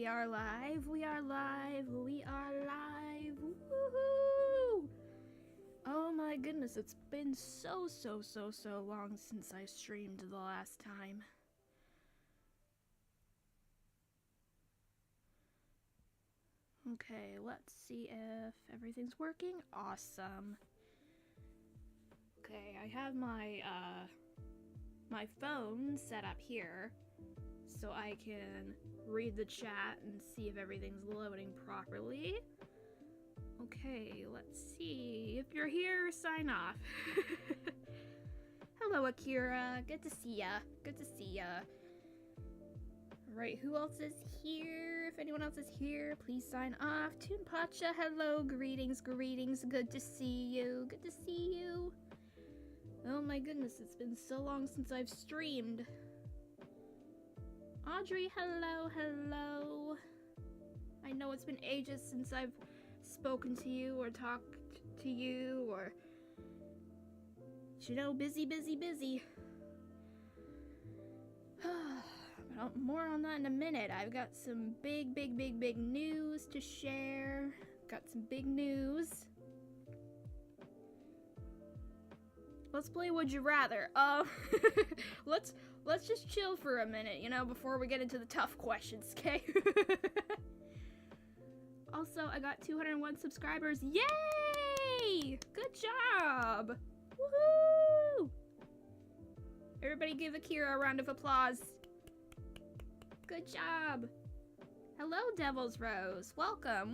We are live, we are live, we are live. Woohoo! Oh my goodness, it's been so long since I streamed the last time. Okay, let's see if everything's working. Awesome. Okay, I have my my phone set up here so I can read the chat and see if everything's loading properly. Okay, let's see. If you're here, sign off. Hello, Akira. Good to see ya. Good to see ya. Alright, who else is here? If anyone else is here, please sign off. Toonpacha, hello. Greetings. Good to see you. Good to see you. Oh my goodness, it's been so long since I've streamed. Audrey, hello. I know it's been ages since I've spoken to you or talked to you or, you know, busy. But more on that in a minute. I've got some big news to share. Got some big news. Let's play Would You Rather. Let's just chill for a minute, you know, before we get into the tough questions, okay? Also, I got 201 subscribers. Yay! Good job! Woohoo! Everybody give Akira a round of applause. Good job. Hello, Devil's Rose. Welcome.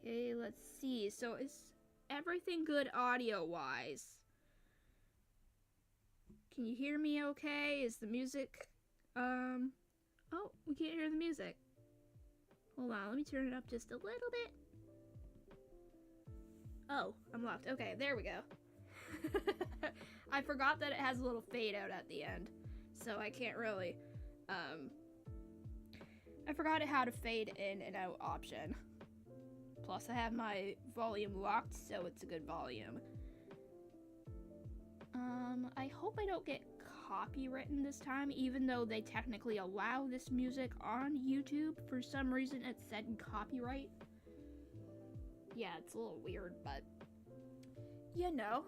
Okay, let's see. So is everything good audio-wise? Can you hear me okay? Is the music, oh, we can't hear the music. Hold on, let me turn it up just a little bit. Oh, I'm locked. Okay, there we go. I forgot that it has a little fade out at the end, so I can't really, I forgot it had a fade in and out option. Plus, I have my volume locked, so it's a good volume. I hope I don't get copywritten this time, even though they technically allow this music on YouTube. For some reason, it said copyright. Yeah, it's a little weird, but you know.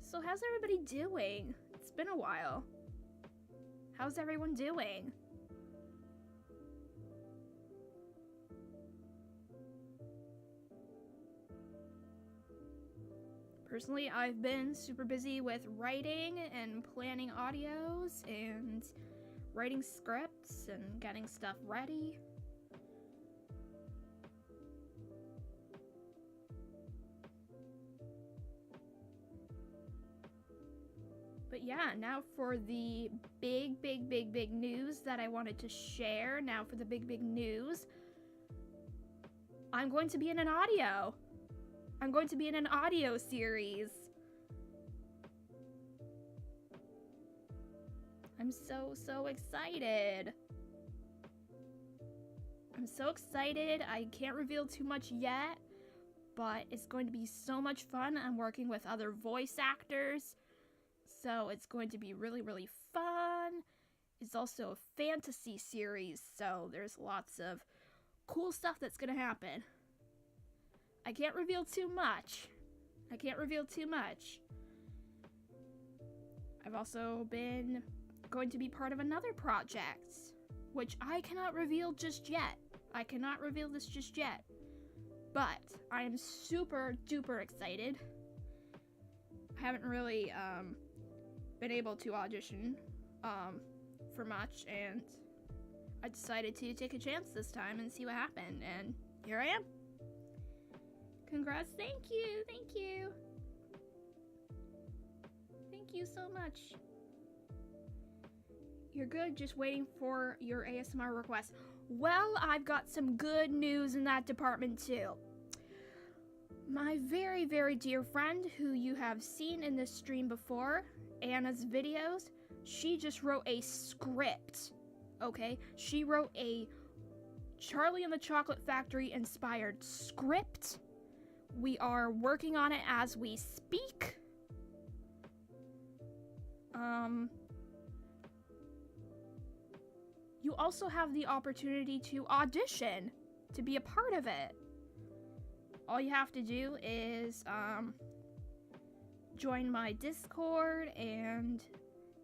So how's everybody doing? It's been a while. How's everyone doing? Personally, I've been super busy with writing and planning audios and writing scripts and getting stuff ready. But yeah, now for the big news that I wanted to share. Now for the big news. I'm going to be in an audio. I'm going to be in an audio series. I'm so excited. I'm so excited. I can't reveal too much yet, but it's going to be so much fun. I'm working with other voice actors, so it's going to be really fun. It's also a fantasy series, so there's lots of cool stuff that's gonna happen. I can't reveal too much. I've also been going to be part of another project, which I cannot reveal just yet. I cannot reveal this just yet. But I am super duper excited. I haven't really been able to audition for much, and I decided to take a chance this time and see what happened, and here I am. Congrats, thank you so much. You're good, just waiting for your ASMR request. Well, I've got some good news in that department too. My very dear friend, who you have seen in this stream before, Anna's videos, she just wrote a script, okay? She wrote a Charlie and the Chocolate Factory inspired script, We are working on it as we speak. You also have the opportunity to audition to be a part of it. All you have to do is join my Discord and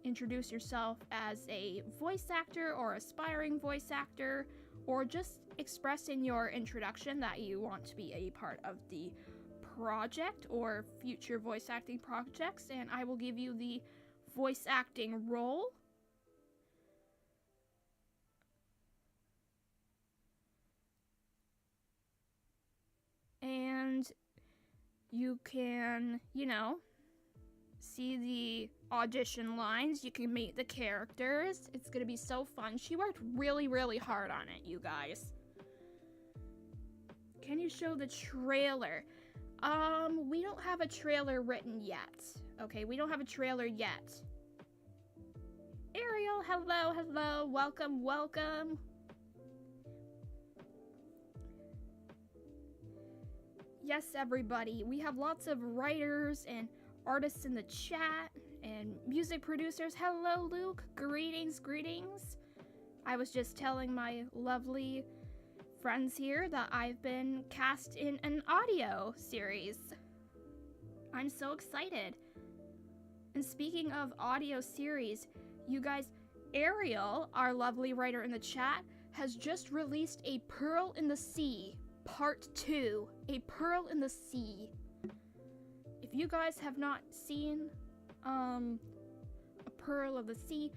introduce yourself as a voice actor or aspiring voice actor, or just express in your introduction that you want to be a part of the project or future voice acting projects, and I will give you the voice acting role. And you can, you know, see the audition lines. You can meet the characters. It's gonna be so fun. She worked really, really hard on it, you guys. Can you show the trailer? We don't have a trailer written yet. Okay, we don't have a trailer yet. Ariel, hello, hello, welcome, welcome. Yes, everybody, we have lots of writers and artists in the chat and music producers. Hello, Luke. Greetings, greetings. I was just telling my lovely friends here that I've been cast in an audio series. I'm so excited. And speaking of audio series, you guys, Ariel, our lovely writer in the chat, has just released A Pearl in the Sea, Part 2. A Pearl in the Sea. If you guys have not seen A Pearl of the Sea,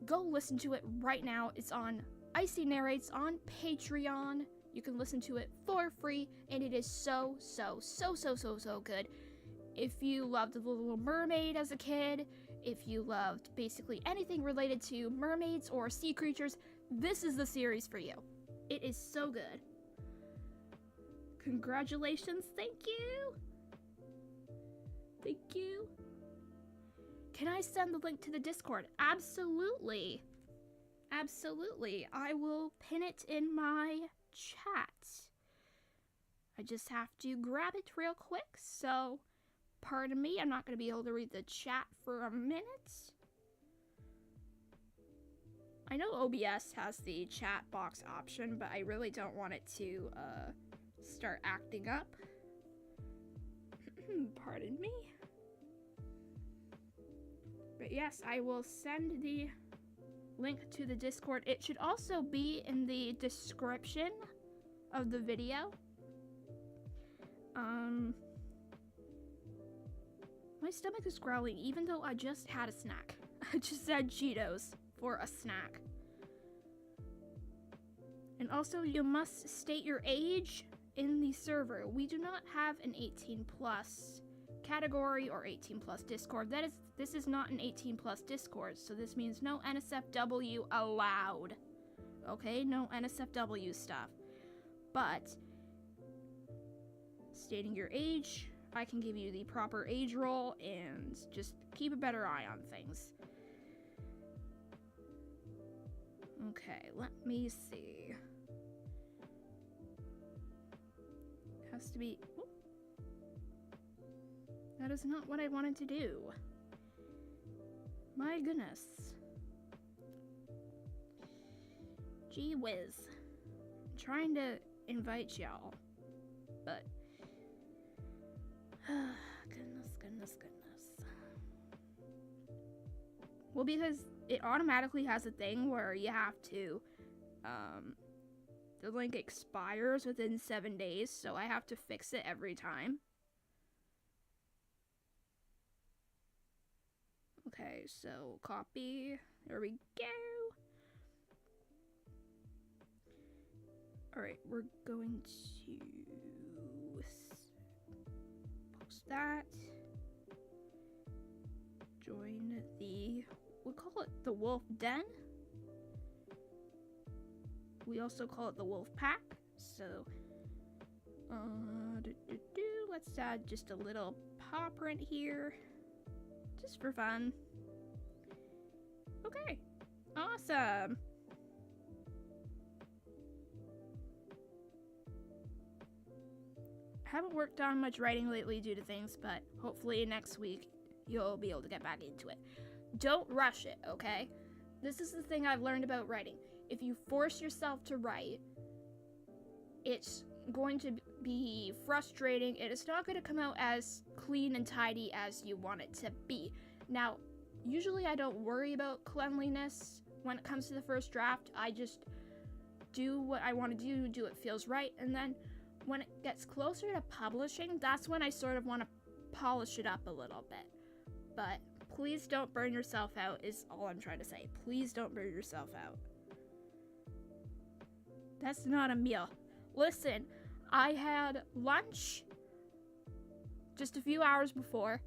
go listen to it right now. It's on Icy Narrates on Patreon. You can listen to it for free, and it is so good. If you loved The Little Mermaid as a kid, if you loved basically anything related to mermaids or sea creatures, this is the series for you. It is so good. Congratulations, thank you. Thank you. Can I send the link to the Discord? Absolutely. Absolutely. I will pin it in my chat. I just have to grab it real quick, so pardon me, I'm not going to be able to read the chat for a minute. I know OBS has the chat box option, but I really don't want it to start acting up. Pardon me. But yes, I will send the link to the Discord. It should also be in the description of the video. My stomach is growling even though I just had a snack. I just had Cheetos for a snack. And also, you must state your age in the server. We do not have an 18 plus category or 18 plus Discord. This is not an 18 plus Discord, so this means no NSFW allowed. Okay, no NSFW stuff. But stating your age, I can give you the proper age roll and just keep a better eye on things. Okay, let me see. Has to be. Whoop. That is not what I wanted to do. My goodness. Gee whiz. I'm trying to invite y'all, but goodness. Well, because it automatically has a thing where you have to, the link expires within 7 days, so I have to fix it every time. Okay, so copy. There we go. Alright, we're going to post that. Join the, we call it the Wolf Den. We also call it the Wolf Pack. So, let's add just a little paw print here, just for fun. Okay, awesome. haven't worked on much writing lately due to things, but hopefully next week you'll be able to get back into it. Don't rush it, okay? This is the thing I've learned about writing. If you force yourself to write, it's going to be frustrating, and it's not going to come out as clean and tidy as you want it to be. Now, usually I don't worry about cleanliness when it comes to the first draft. I just do what I want to do what feels right, and then when it gets closer to publishing, that's when I sort of want to polish it up a little bit. But please don't burn yourself out is all I'm trying to say. Please don't burn yourself out. That's not a meal. Listen, I had lunch just a few hours before,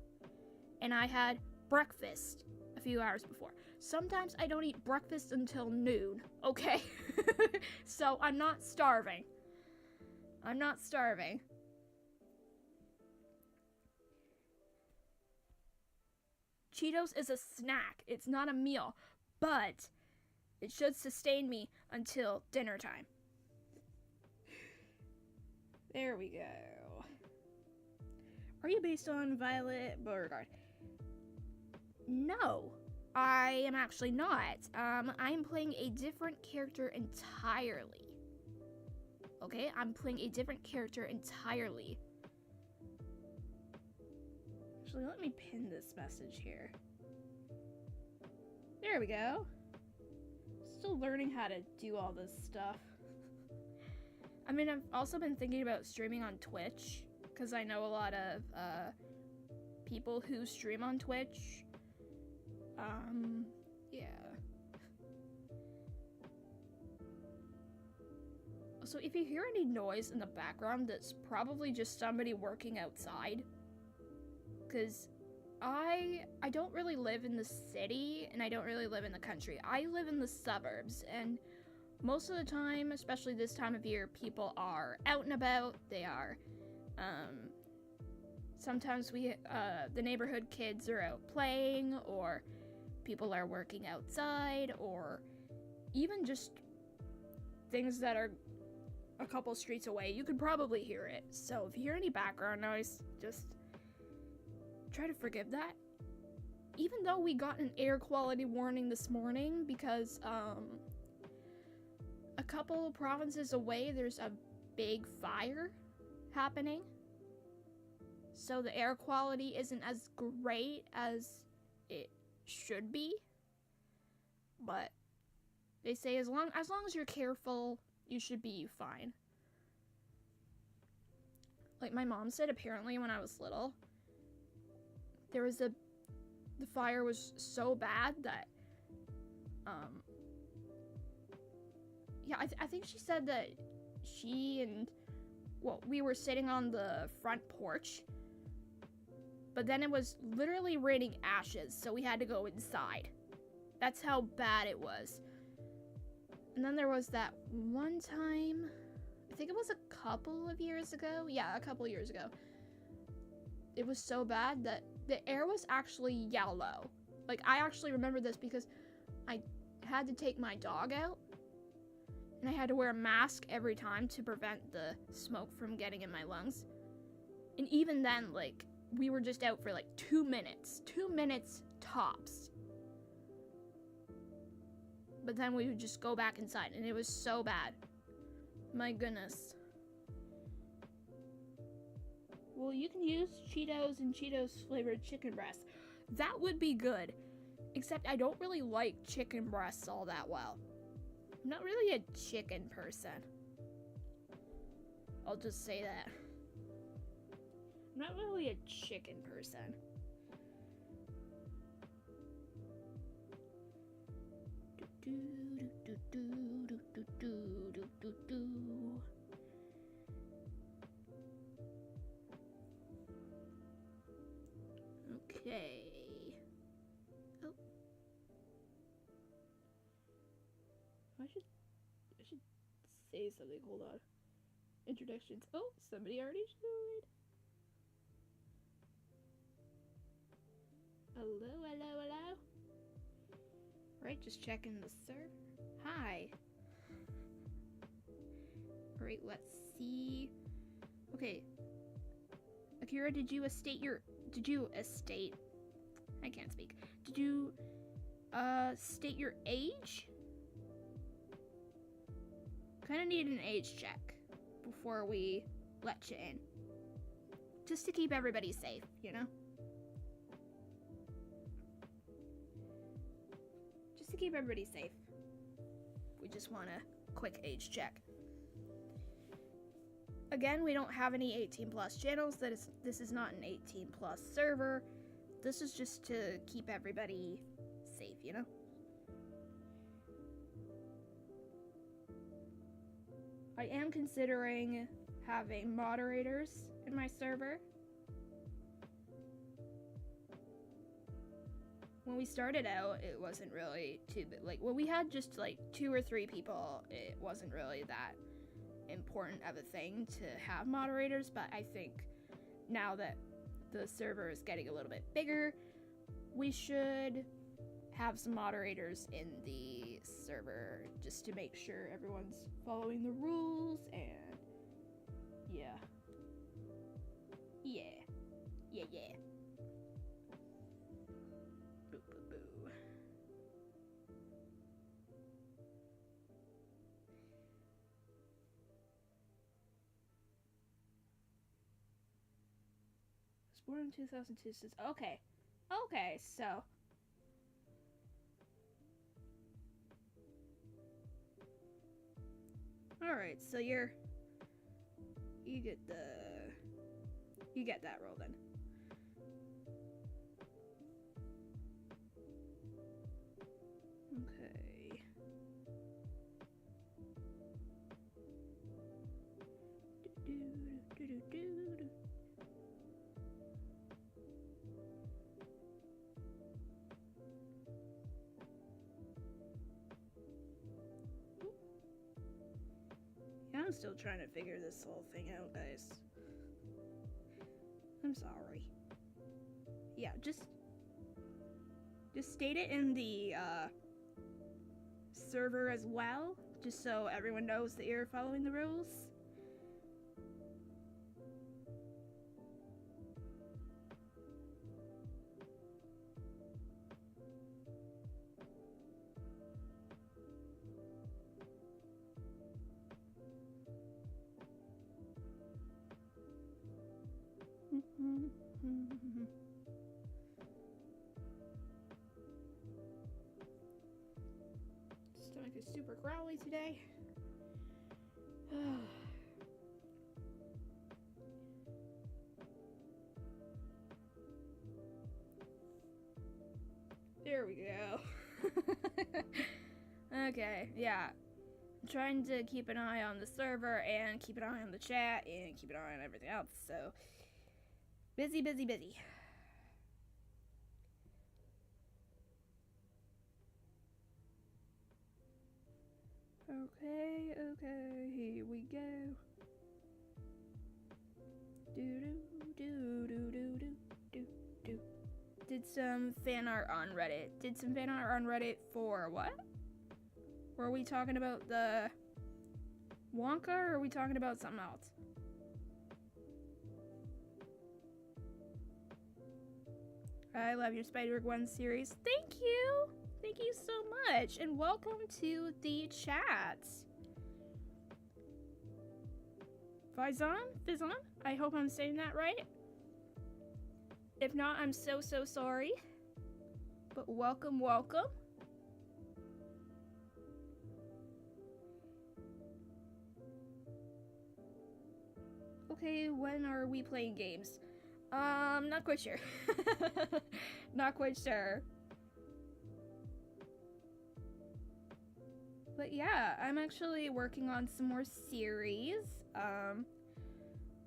and I had breakfast a few hours before. Sometimes I don't eat breakfast until noon, okay? So I'm not starving. I'm not starving. Cheetos is a snack. It's not a meal, but it should sustain me until dinner time. There we go. Are you based on Violet Beauregarde? No, I am actually not. I am playing a different character entirely. Okay, I'm playing a different character entirely. Actually, let me pin this message here. There we go. Still learning how to do all this stuff. I mean, I've also been thinking about streaming on Twitch, because I know a lot of people who stream on Twitch. Yeah. So if you hear any noise in the background, that's probably just somebody working outside. Because I don't really live in the city, and I don't really live in the country. I live in the suburbs, and most of the time, especially this time of year, people are out and about. They are, sometimes the neighborhood kids are out playing, or people are working outside, or even just things that are a couple streets away. You could probably hear it. So if you hear any background noise, just try to forgive that. Even though we got an air quality warning this morning because, a couple provinces away, there's a big fire happening. So the air quality isn't as great as it should be. But they say as long as you're careful, you should be fine. Like my mom said, apparently when I was little, the fire was so bad that, yeah, I think she said that we were sitting on the front porch, but then it was literally raining ashes, so we had to go inside. That's how bad it was. And then there was that one time, I think it was a couple of years ago. Yeah, a couple years ago. It was so bad that the air was actually yellow. Like, I actually remember this because I had to take my dog out, and I had to wear a mask every time to prevent the smoke from getting in my lungs. And even then, like, we were just out for like 2 minutes. 2 minutes tops. But then we would just go back inside, and it was so bad. My goodness. Well, you can use Cheetos and Cheetos flavored chicken breast. That would be good. Except I don't really like chicken breasts all that well. I'm not really a chicken person. I'll just say that. I'm not really a chicken person. Okay. Oh. I should say something. Hold on. Introductions. Oh, somebody already joined. Hello, hello, hello. Right, just checking the server. Hi. Alright, let's see. Okay. Akira, did you state I can't speak. Did you state your age? Kind of need an age check before we let you in. Just to keep everybody safe, you know? Just to keep everybody safe. We just want a quick age check. Again, we don't have any 18 plus channels. This is not an 18 plus server. This is just to keep everybody safe, you know? I am considering having moderators in my server. When we started out, it wasn't really too big. Like, when we had just like 2 or 3 people, it wasn't really that important of a thing to have moderators, but I think now that the server is getting a little bit bigger, we should have some moderators in the server just to make sure everyone's following the rules and yeah. Boo, boo, boo. Was born in 2002. Says okay, so all right, so you get that roll then. Okay. Yeah, I'm still trying to figure this whole thing out, guys. I'm sorry. Yeah, just state it in the server as well, just so everyone knows that you're following the rules. Stomach is super growly today. There we go. Okay, yeah. I'm trying to keep an eye on the server and keep an eye on the chat and keep an eye on everything else, so busy. Okay, here we go. Did some fan art on Reddit. For what? Were we talking about the Wonka, or are we talking about something else? I love your Spider-Gwen series. Thank you! Thank you so much, and welcome to the chat. Fizon? I hope I'm saying that right. If not, I'm so sorry. But welcome. Okay, when are we playing games? Not quite sure. Not quite sure. But yeah, I'm actually working on some more series.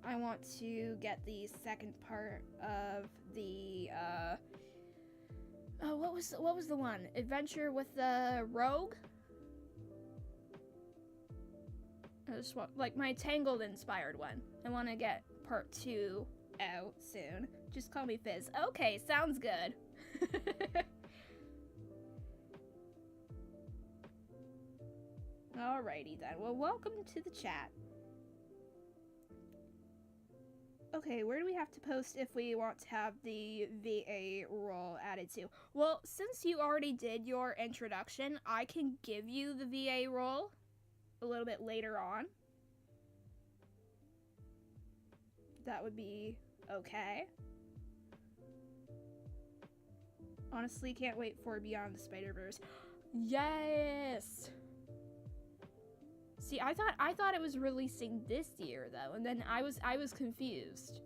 I want to get the second part of the oh, what was the one? Adventure with the Rogue? Like my Tangled inspired one. I want to get part 2 out soon. Just call me Fizz. Okay, sounds good. Alrighty then. Well, welcome to the chat. Okay, where do we have to post if we want to have the VA role added to? Well, since you already did your introduction, I can give you the VA role a little bit later on. That would be okay. Honestly, can't wait for Beyond the Spider-Verse. Yes! See, I thought it was releasing this year though, and then I was confused.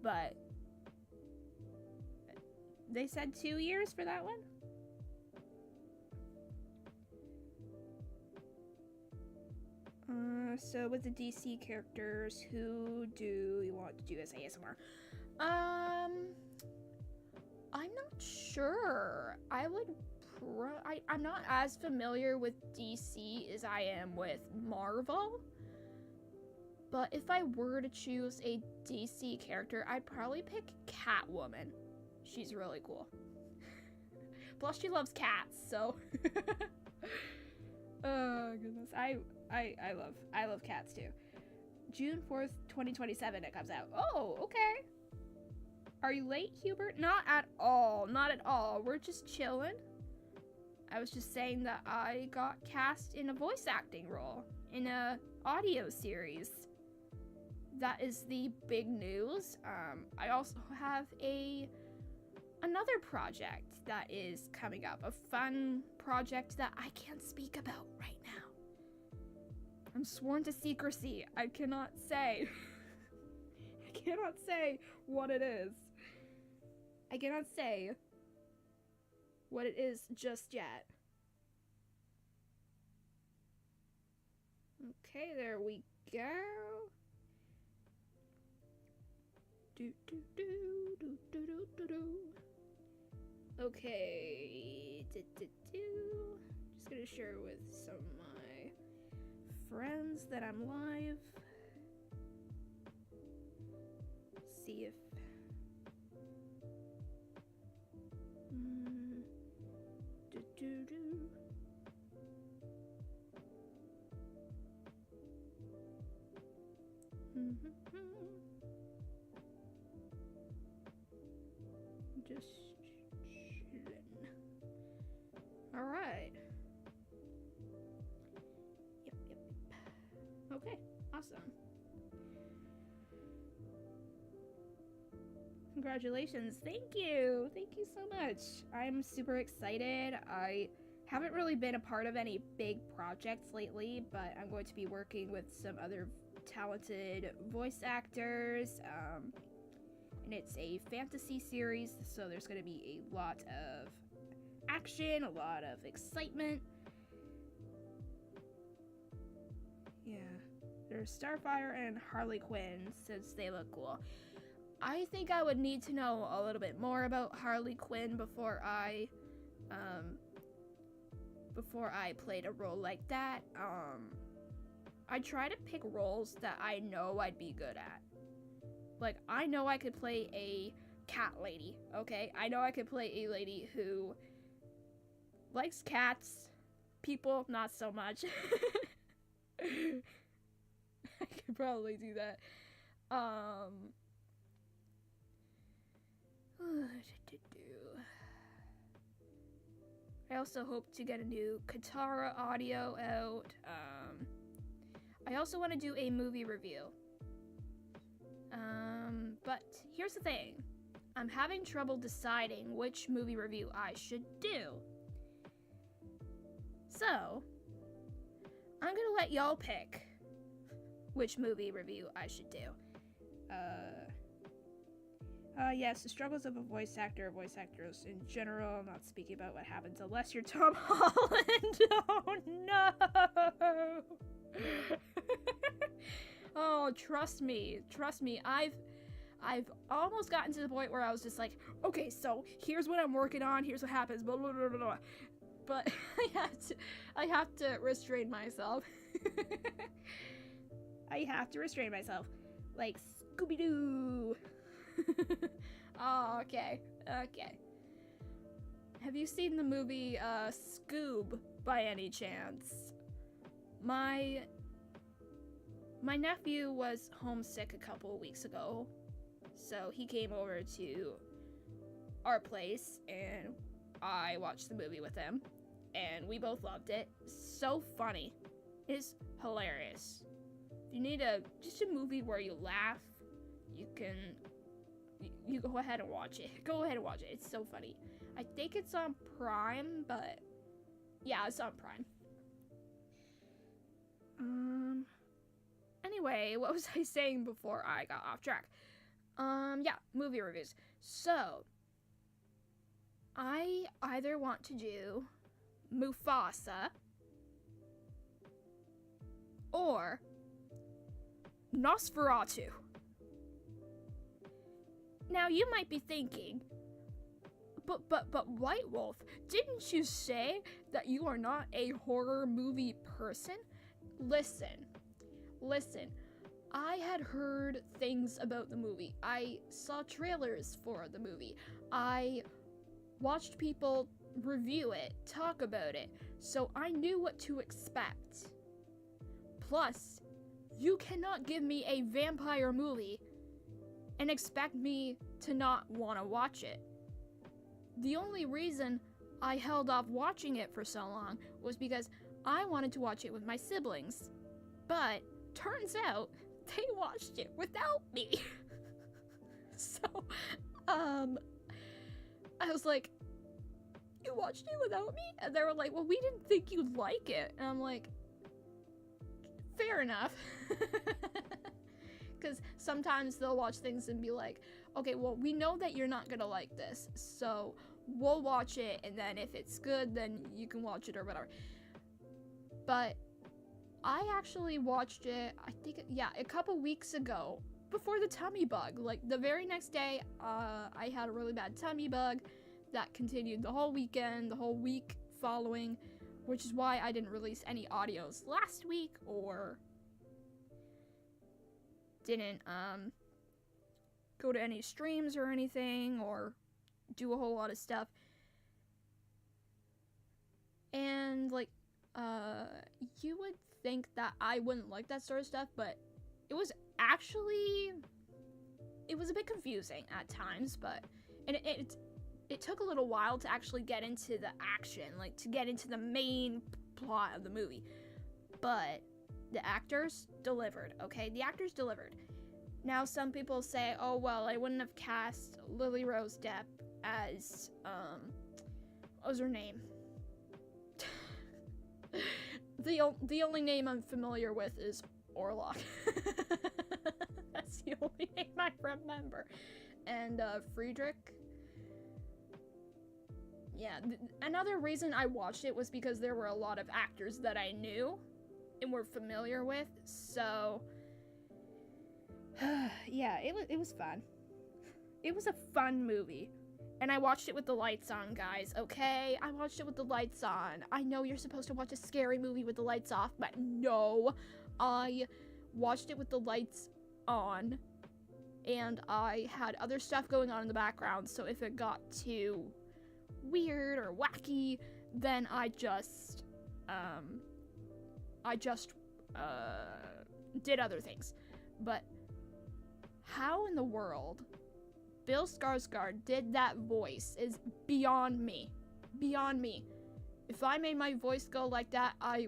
But they said 2 years for that one? So with the DC characters, who do you want to do as ASMR? I'm not sure. I'm not as familiar with DC as I am with Marvel. But if I were to choose a DC character, I'd probably pick Catwoman. She's really cool. Plus she loves cats, so oh goodness. I love cats too. June 4th, 2027 it comes out. Oh, okay. Are you late, Hubert? Not at all. Not at all. We're just chilling. I was just saying that I got cast in a voice acting role in a audio series. That is the big news. I also have another project that is coming up. A fun project that I can't speak about right now. I'm sworn to secrecy. I cannot say. I cannot say what it is. I cannot say what it is just yet. Okay, there we go. Do do do do do do do do. Okay, just gonna share with some of my friends that I'm live. See if just chillin'. All right. Yep. Okay, awesome. Congratulations. Thank you so much. I'm super excited. I haven't really been a part of any big projects lately, but I'm going to be working with some other talented voice actors, and it's a fantasy series, so there's going to be a lot of action, a lot of excitement. Yeah, there's Starfire and Harley Quinn, since they look cool. I think I would need to know a little bit more about Harley Quinn before I played a role like that. I try to pick roles that I know I'd be good at. Like, I know I could play a cat lady, okay? I know I could play a lady who likes cats. People, not so much. I could probably do that. I also hope to get a new Katara audio out. I also want to do a movie review. But here's the thing. I'm having trouble deciding which movie review I should do. So, I'm gonna let y'all pick which movie review I should do. Yes, the struggles of a voice actor, voice actors in general. I'm not speaking about what happens unless you're Tom Holland. Oh no! Oh, trust me. I've almost gotten to the point where I was just like, okay, so here's what I'm working on, here's what happens, blah blah blah blah. But I have to restrain myself. I have to restrain myself, like Scooby-Doo. Oh, okay. Have you seen the movie Scoob by any chance? My My nephew was homesick a couple of weeks ago, so he came over to our place and I watched the movie with him, and we both loved it. So funny. It's hilarious. If you need just a movie where you laugh, you go ahead and watch it. Go ahead and watch it. It's so funny. I think it's on Prime, but yeah, it's on Prime. Anyway, what was I saying before I got off track? Yeah, movie reviews. So, I either want to do Mufasa or Nosferatu. Now, you might be thinking, but White Wolf, didn't you say that you are not a horror movie person? Listen, I had heard things about the movie. I saw trailers for the movie. I watched people review it, talk about it, so I knew what to expect. Plus, you cannot give me a vampire movie and expect me to not want to watch it. The only reason I held off watching it for so long was because I wanted to watch it with my siblings. But turns out they watched it without me. So, I was like, you watched it without me? And they were like, well, we didn't think you'd like it. And I'm like, fair enough. Because sometimes they'll watch things and be like, okay, well, we know that you're not gonna like this, so we'll watch it, and then if it's good, then you can watch it or whatever. But I actually watched it, I think, a couple weeks ago, before the tummy bug. Like, the very next day, I had a really bad tummy bug that continued the whole weekend, the whole week following, which is why I didn't release any audios last week, or didn't, go to any streams or anything, or do a whole lot of stuff. And, like, you would think that I wouldn't like that sort of stuff, but it was a bit confusing at times, but, and it took a little while to actually get into the action, like, to get into the main plot of the movie. But the actors delivered, okay? The actors delivered. Now, some people say, oh, well, I wouldn't have cast Lily Rose Depp as, what was her name? The only name I'm familiar with is Orlok. That's the only name I remember. And, Friedrich. Yeah, another reason I watched it was because there were a lot of actors that I knew and were familiar with, so yeah, it was fun. It was a fun movie. And I watched it with the lights on, guys, okay? I watched it with the lights on. I know you're supposed to watch a scary movie with the lights off, but no. I watched it with the lights on, and I had other stuff going on in the background, so if it got too weird or wacky, then I just did other things. But how in the world Bill Skarsgård did that voice is beyond me. Beyond me. If I made my voice go like that, I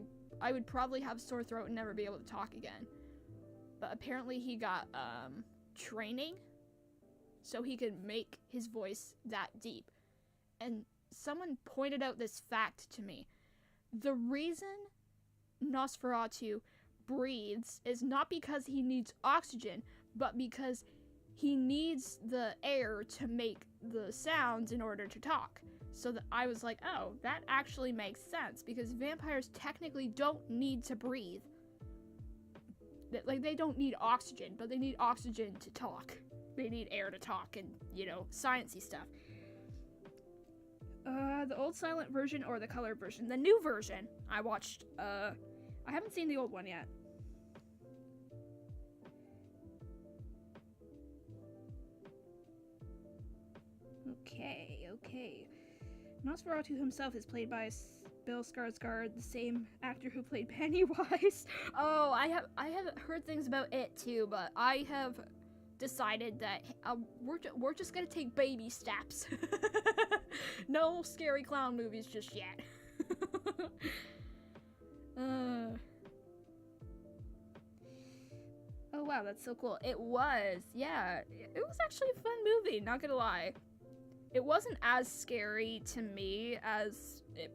would probably have a sore throat and never be able to talk again. But apparently he got training so he could make his voice that deep. And someone pointed out this fact to me. The reason Nosferatu breathes is not because he needs oxygen, but because he needs the air to make the sounds in order to talk. So that I was like, oh, that actually makes sense, because vampires technically don't need to breathe. Like, they don't need oxygen, but they need oxygen to talk. They need air to talk and, sciencey stuff. The old silent version or the colored version? The new version I watched. I haven't seen the old one yet. Okay. Nosferatu himself is played by Bill Skarsgård, the same actor who played Pennywise. Oh, I have heard things about it too, but I have decided that we're just gonna take baby steps. No scary clown movies just yet. Oh wow, that's so cool. It was, yeah. It was actually a fun movie, not gonna lie. It wasn't as scary to me as it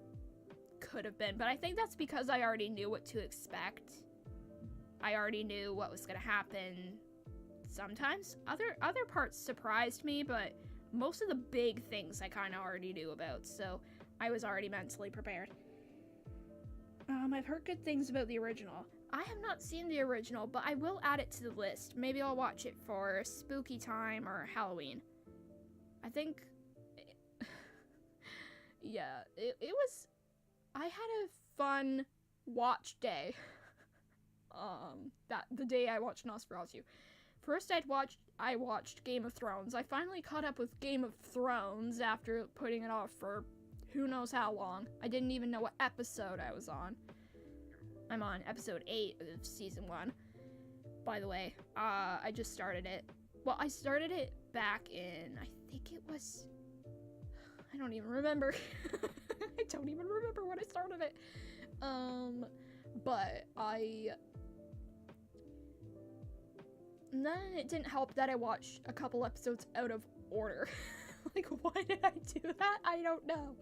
could have been, but I think that's because I already knew what to expect. I already knew what was gonna happen. Sometimes other parts surprised me, but most of the big things I kind of already knew about, so I was already mentally prepared. I've heard good things about the original. I have not seen the original, but I will add it to the list. Maybe I'll watch it for spooky time or Halloween. I think, yeah, it was, I had a fun watch day, the day I watched Nosferatu. First I watched Game of Thrones. I finally caught up with Game of Thrones after putting it off for who knows how long. I didn't even know what episode I was on. I'm on episode 8 of season 1. By the way, I just started it. Well, I started it back in, I think it was, I don't even remember. I don't even remember when I started it. But then it didn't help that I watched a couple episodes out of order. Like, why did I do that? I don't know.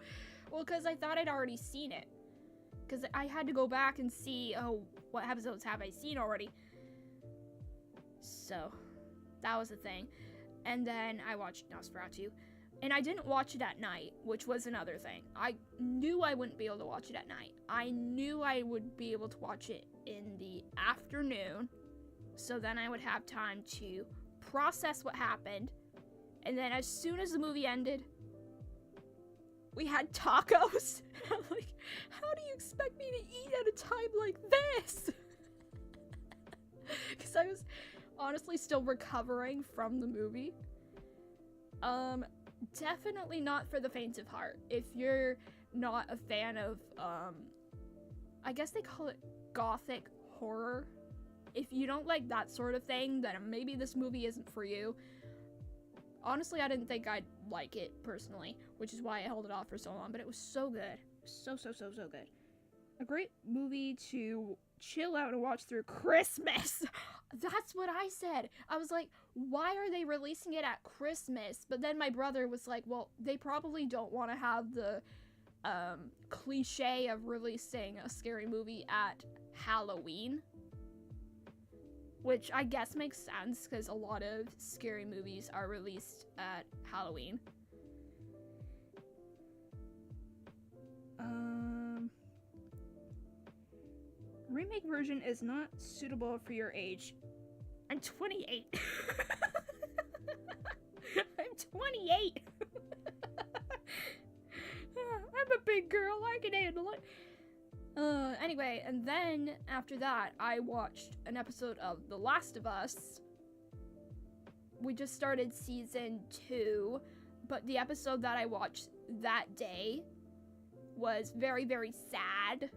Well, because I thought I'd already seen it. Because I had to go back and see, oh, what episodes have I seen already? So, that was the thing. And then I watched Nosferatu. And I didn't watch it at night, which was another thing. I knew I wouldn't be able to watch it at night. I knew I would be able to watch it in the afternoon. So then I would have time to process what happened. And then as soon as the movie ended, we had tacos. And I'm like, how do you expect me to eat at a time like this? Because I was honestly still recovering from the movie. Definitely not for the faint of heart. If you're not a fan of, I guess they call it gothic horror. If you don't like that sort of thing, then maybe this movie isn't for you. Honestly, I didn't think I'd like it personally, which is why I held it off for so long, but it was so good. So good. A great movie to chill out and watch through Christmas. That's what I said. I was like, why are they releasing it at Christmas? But then my brother was like, well, they probably don't want to have the cliche of releasing a scary movie at Halloween. Which I guess makes sense, because a lot of scary movies are released at Halloween. Remake version is not suitable for your age. I'm 28. I'm 28. I'm a big girl. I can handle it. Anyway, and then after that, I watched an episode of The Last of Us. We just started season 2, but the episode that I watched that day was very, very sad.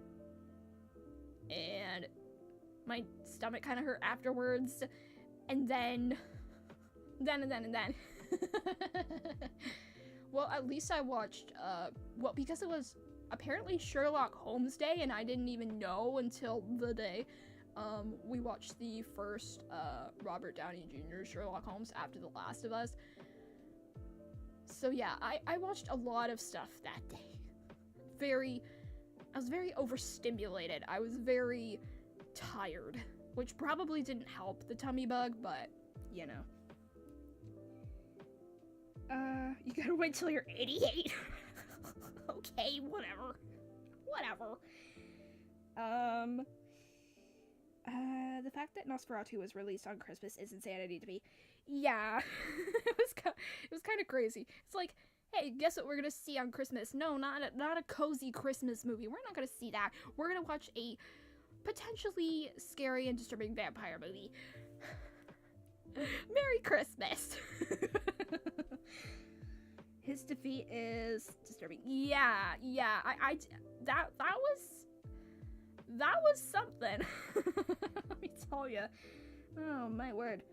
And my stomach kind of hurt afterwards. And then. Well, at least I watched, because it was apparently Sherlock Holmes Day, and I didn't even know until the day. We watched the first Robert Downey Jr. Sherlock Holmes after The Last of Us. So yeah, I watched a lot of stuff that day. I was very overstimulated. I was very tired, which probably didn't help the tummy bug, but, you know. You gotta wait till you're 88. Okay, whatever. The fact that Nosferatu was released on Christmas is insanity to me. Yeah, it was kind of crazy. It's like, hey, guess what we're gonna see on Christmas? No, not a cozy Christmas movie. We're not gonna see that. We're gonna watch a potentially scary and disturbing vampire movie. Merry Christmas. His defeat is disturbing. Yeah. That was something. Let me tell you. Oh my word.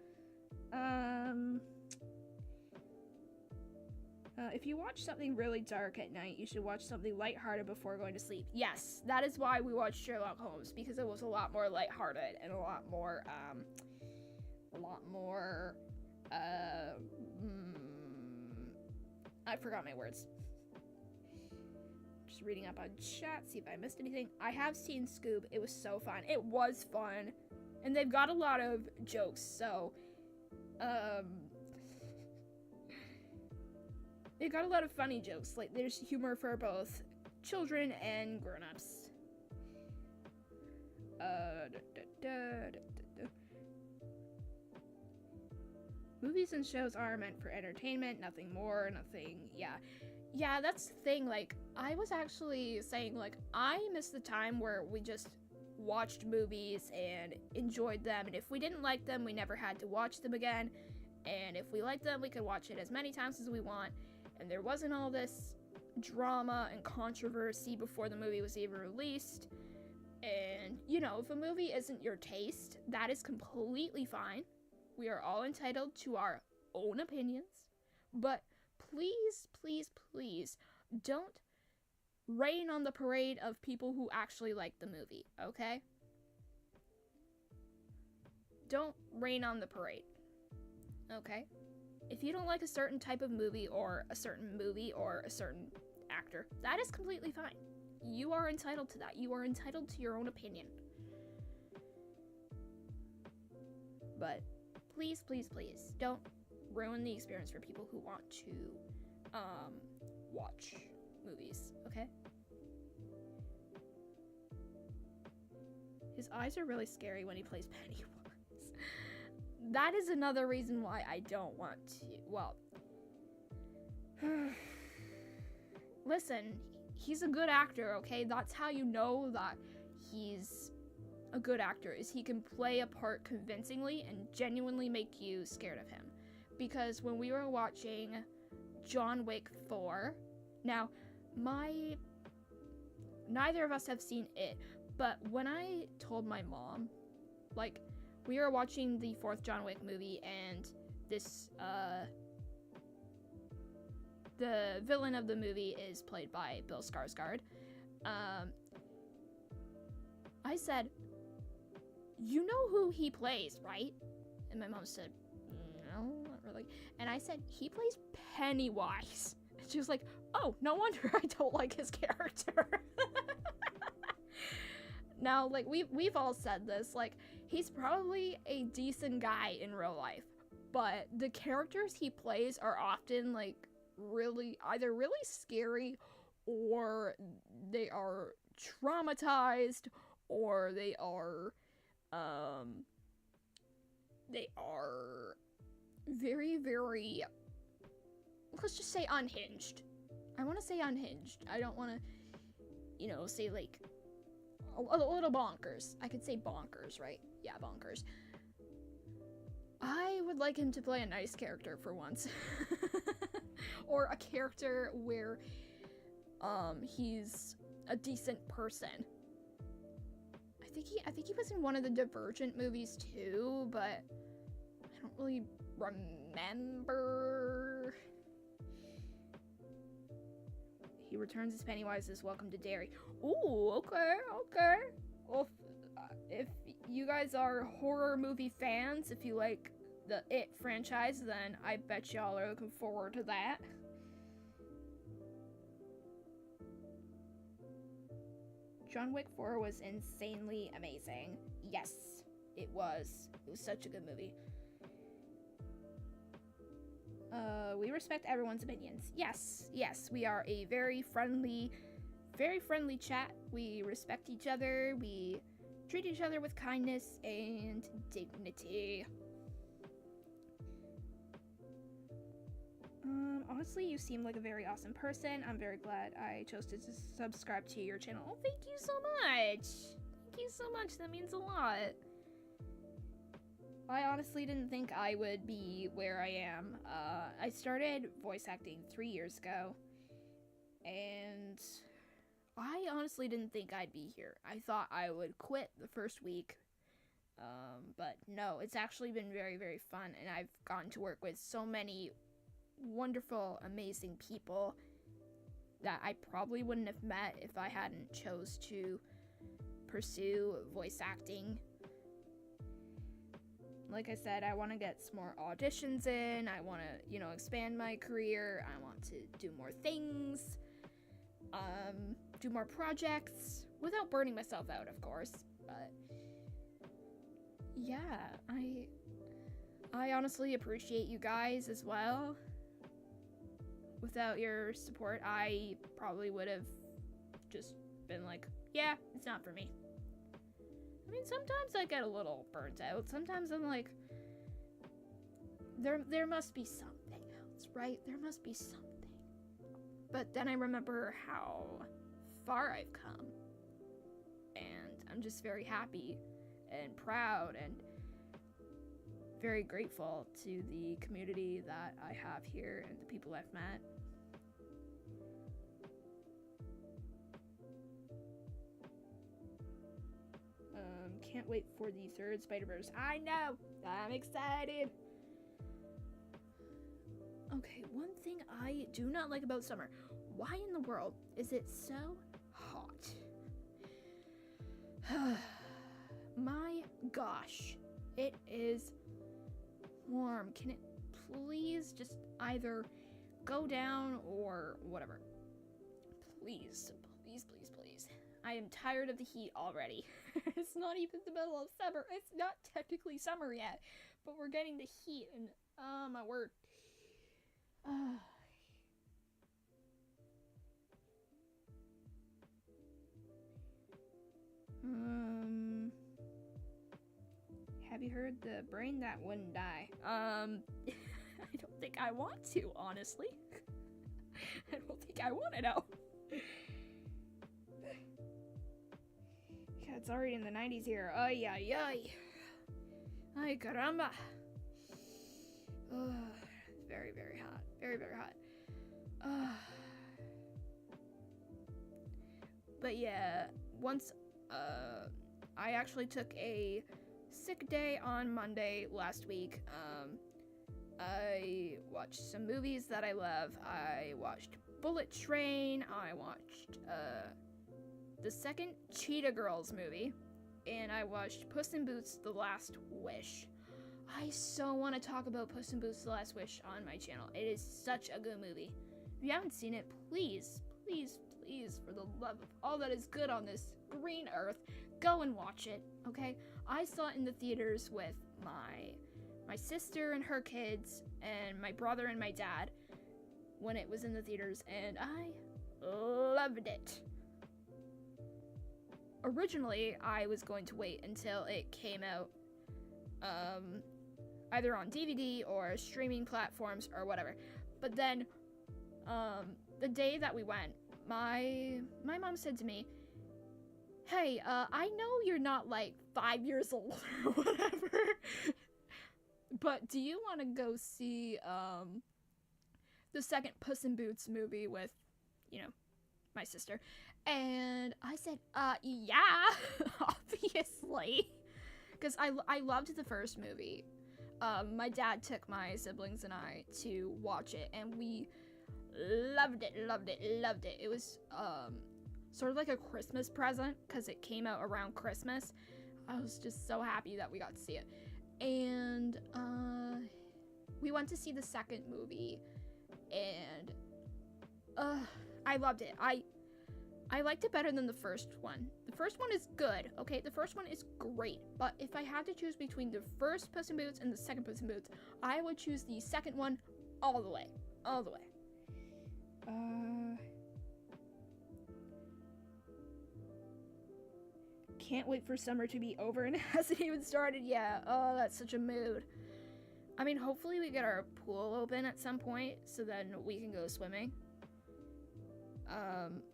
If you watch something really dark at night, you should watch something lighthearted before going to sleep. Yes, that is why we watched Sherlock Holmes, because it was a lot more lighthearted and a lot more, I forgot my words. Just reading up on chat, see if I missed anything. I have seen Scoob. It was so fun. It was fun. And they've got a lot of jokes, so, they've got a lot of funny jokes. Like, there's humor for both children and grown-ups. Movies and shows are meant for entertainment, nothing more, nothing, yeah, that's the thing. Like, I was actually saying, like, I miss the time where we just watched movies and enjoyed them, and if we didn't like them, we never had to watch them again, and if we liked them, we could watch it as many times as we want, and there wasn't all this drama and controversy before the movie was even released. And, you know, if a movie isn't your taste, that is completely fine. We are all entitled to our own opinions, but please, please, please don't rain on the parade of people who actually like the movie, okay? Don't rain on the parade, okay? If you don't like a certain type of movie or a certain actor, that is completely fine. You are entitled to that. You are entitled to your own opinion. But please, please, please, don't ruin the experience for people who want to watch movies, okay? His eyes are really scary when he plays Pennywise. That is another reason why I don't want to, well, listen, he's a good actor, okay? That's how you know that he's a good actor, is he can play a part convincingly and genuinely make you scared of him. Because when we were watching John Wick 4, now, neither of us have seen it, but when I told my mom, like, we were watching the 4th John Wick movie, and this, the villain of the movie is played by Bill Skarsgård. I said, you know who he plays, right? And my mom said, no, not really. And I said, he plays Pennywise. And she was like, oh, no wonder I don't like his character. Now, like, we've all said this, like, he's probably a decent guy in real life, but the characters he plays are often, like, either really scary, or they are traumatized, or they are very, very, let's just say unhinged. I want to say unhinged. I don't want to, say, like, a little bonkers. I could say bonkers, right? Yeah, bonkers. I would like him to play a nice character for once. Or a character where, he's a decent person. I think he was in one of the Divergent movies too, but I don't really remember. He returns as Pennywise as Welcome to Derry. Ooh, okay. Well, if you guys are horror movie fans, if you like the It franchise, then I bet y'all are looking forward to that. John Wick 4 was insanely amazing. Yes, it was. It was such a good movie. We respect everyone's opinions. Yes, we are a very friendly chat. We respect each other. We treat each other with kindness and dignity. Honestly, you seem like a very awesome person. I'm very glad I chose to subscribe to your channel. Oh, thank you so much. Thank you so much. That means a lot. I honestly didn't think I would be where I am. I started voice acting 3 years ago, and I honestly didn't think I'd be here. I thought I would quit the first week, but no, it's actually been very, very fun, and I've gotten to work with so many wonderful, amazing people that I probably wouldn't have met if I hadn't chose to pursue voice acting. Like I said, I want to get some more auditions in. I want to, expand my career. I want to do more things, do more projects without burning myself out, of course. But yeah, I honestly appreciate you guys as well. Without your support, I probably would have just been like, yeah, it's not for me. I mean, sometimes I get a little burnt out. Sometimes I'm like, there must be something else, right? There must be something. But then I remember how far I've come. And I'm just very happy and proud and very grateful to the community that I have here and the people I've met. Can't wait for the third Spider-Verse. I know! I'm excited! Okay, one thing I do not like about summer. Why in the world is it so hot? My gosh. It is warm. Can it please just either go down or whatever? Please, please, please, please. I am tired of the heat already. It's not even the middle of summer. It's not technically summer yet, but we're getting the heat and, oh my word. Have you heard the brain that wouldn't die? I don't think I want to, honestly. I don't think I want to know. Yeah, it's already in the 90s here. Ay, ay, ay. Ay, caramba. It's very, very hot. Very, very hot. But yeah, once, I actually took a sick day on Monday last week. I watched some movies that I love. I watched Bullet Train. I watched, the second Cheetah Girls movie. And I watched Puss in Boots: The Last Wish. I so want to talk about Puss in Boots: The Last Wish on my channel. It is such a good movie. If you haven't seen it, please, please, please, for the love of all that is good on this green earth, go and watch it, okay? I saw it in the theaters with my sister and her kids, and my brother and my dad when it was in the theaters, and I loved it. Originally, I was going to wait until it came out, either on DVD or streaming platforms or whatever. But then, the day that we went, my mom said to me, hey, I know you're not like 5 years old or whatever, but do you want to go see, the second Puss in Boots movie with, my sister? And I said, yeah, obviously, because I loved the first movie. My dad took my siblings and I to watch it, and we loved it. It was, sort of like a Christmas present, because it came out around Christmas. I was just so happy that we got to see it. And, we went to see the second movie, and, I loved it. I liked it better than the first one. The first one is good, okay? The first one is great. But if I had to choose between the first Puss in Boots and the second Puss in Boots, I would choose the second one all the way. All the way. Can't wait for summer to be over and it hasn't even started yet. Oh, that's such a mood. I mean, hopefully we get our pool open at some point so then we can go swimming.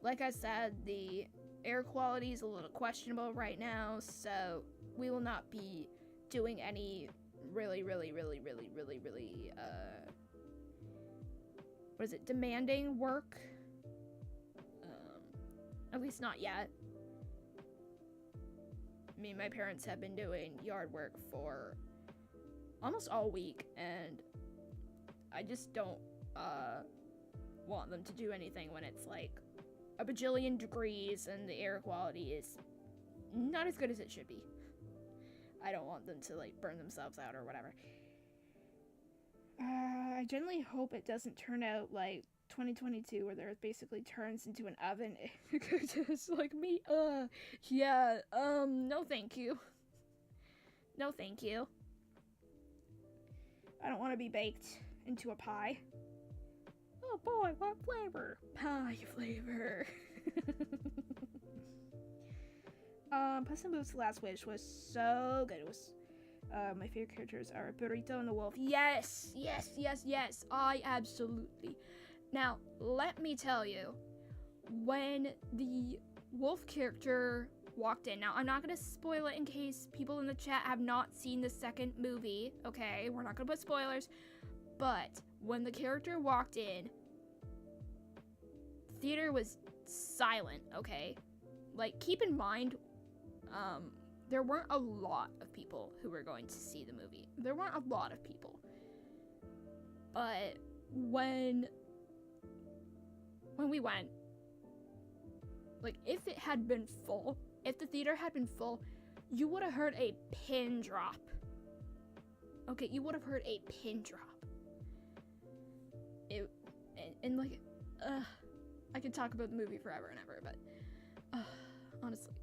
Like I said, the air quality is a little questionable right now, so we will not be doing any really, what is it, demanding work. At least not yet. I mean, my parents have been doing yard work for almost all week, and I just don't want them to do anything when it's like a bajillion degrees and the air quality is not as good as it should be. I don't want them to like burn themselves out or whatever. I generally hope it doesn't turn out like 2022 where the earth basically turns into an oven. Just like me. Yeah, no thank you. No thank you. I don't want to be baked into a pie. Oh boy, what flavor? Pie flavor. Puss in Boots' Last Wish was so good. It was, my favorite characters are Burrito and the Wolf. Yes. I absolutely. Now, let me tell you, when the wolf character walked in, now I'm not gonna spoil it in case people in the chat have not seen the second movie, okay? We're not gonna put spoilers, but when the character walked in, theater was silent, okay? Like, keep in mind, there weren't a lot of people who were going to see the movie. There weren't a lot of people. But when we went, like, if it had been full, if the theater had been full, you would have heard a pin drop. Okay, you would have heard a pin drop. I could talk about the movie forever and ever, but honestly,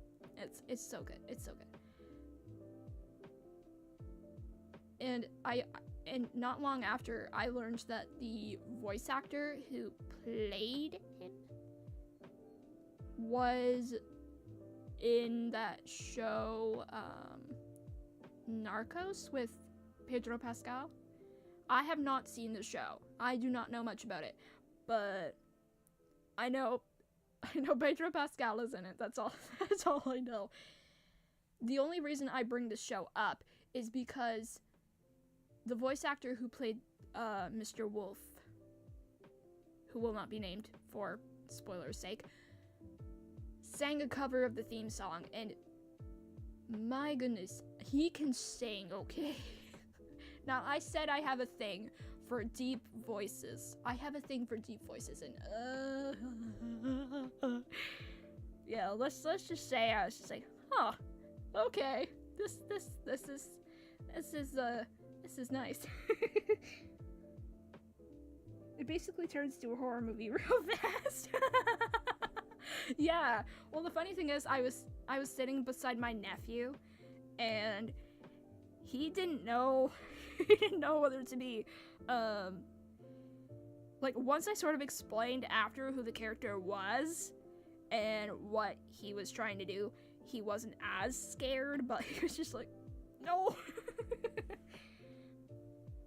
it's so good. It's so good. And not long after, I learned that the voice actor who played him was in that show, Narcos with Pedro Pascal. I have not seen the show. I do not know much about it, but I know Pedro Pascal is in it. That's all I know. The only reason I bring this show up is because the voice actor who played Mr. Wolf, who will not be named for spoilers' sake, sang a cover of the theme song, and my goodness, he can sing, okay? Now, I said I have a thing for deep voices. I have a thing for deep voices, and yeah, let's just say I was just like, huh, okay, this is nice. It basically turns to a horror movie real fast. Yeah. Well, the funny thing is, I was sitting beside my nephew, and he didn't know whether to be like, once I sort of explained after who the character was and what he was trying to do, he wasn't as scared, but he was just like, no.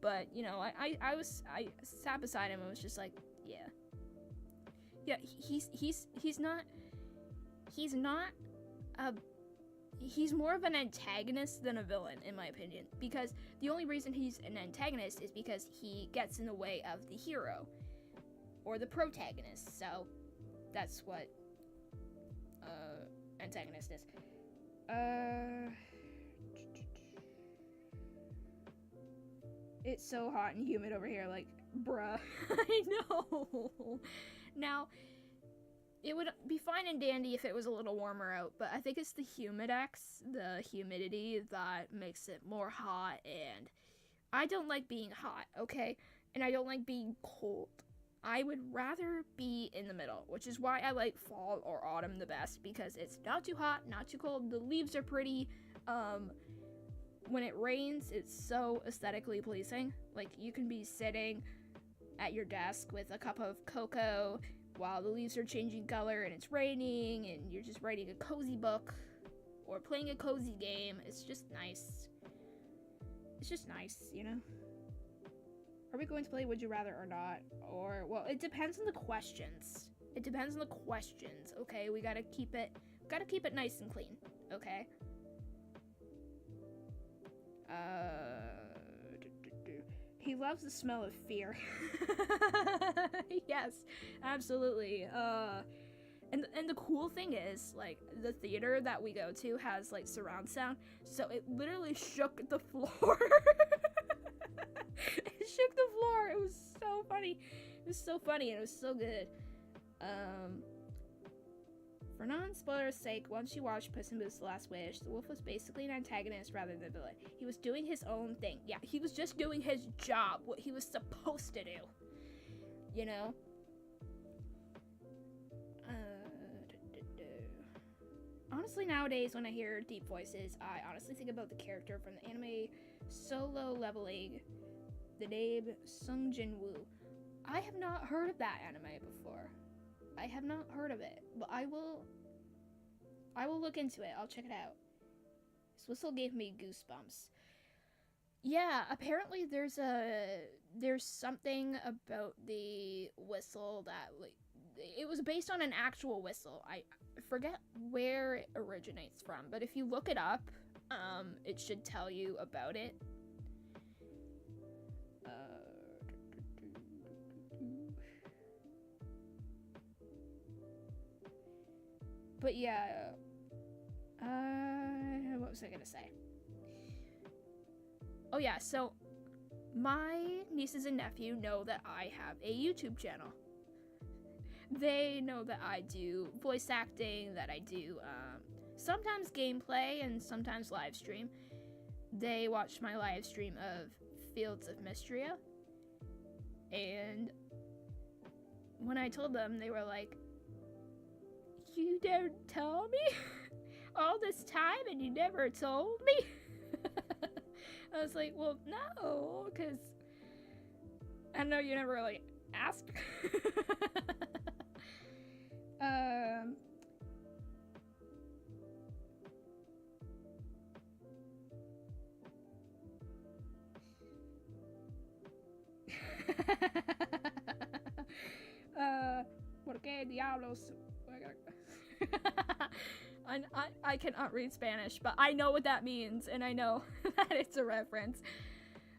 But, you know, I sat beside him and was just like, yeah, he's more of an antagonist than a villain, in my opinion, because the only reason he's an antagonist is because he gets in the way of the hero or the protagonist. So that's what antagonist is. It's so hot and humid over here, like, bruh. I know. Now, it would be fine and dandy if it was a little warmer out, but I think it's the humidex, the humidity, that makes it more hot, and I don't like being hot, okay? And I don't like being cold. I would rather be in the middle, which is why I like fall or autumn the best, because it's not too hot, not too cold, the leaves are pretty. When it rains, it's so aesthetically pleasing. Like, you can be sitting at your desk with a cup of cocoa while the leaves are changing color and it's raining, and you're just writing a cozy book or playing a cozy game. It's just nice. It's just nice, you know? Are we going to play Would You Rather or not? Or, well, it depends on the questions. It depends on the questions, okay? We gotta keep it nice and clean, okay? He loves the smell of fear. Yes, absolutely. And the cool thing is, like, the theater that we go to has, like, surround sound, so it literally shook the floor. It shook the floor. It was so funny. It was so funny, and it was so good. For non-spoiler's sake, once you watch Puss in Boots: The Last Wish, the wolf was basically an antagonist rather than a villain. He was doing his own thing. Yeah, he was just doing his job, what he was supposed to do. You know? Honestly, nowadays, when I hear deep voices, I honestly think about the character from the anime Solo Leveling, the name Sung Jin Woo. I have not heard of that anime before. I have not heard of it, but I will look into it. I'll check it out. This whistle gave me goosebumps. Yeah, apparently there's something about the whistle that, like, it was based on an actual whistle. I forget where it originates from, but if you look it up, it should tell you about it. But yeah, what was I gonna say? Oh yeah, so my nieces and nephew know that I have a YouTube channel. They know that I do voice acting, that I do sometimes gameplay and sometimes live stream. They watched my live stream of Fields of Mystria, and when I told them, they were like, "You didn't tell me all this time and you never told me?" I was like, well, no, because I know you never really asked. ¿Por qué diablos? I cannot read Spanish, but I know what that means, and I know that it's a reference.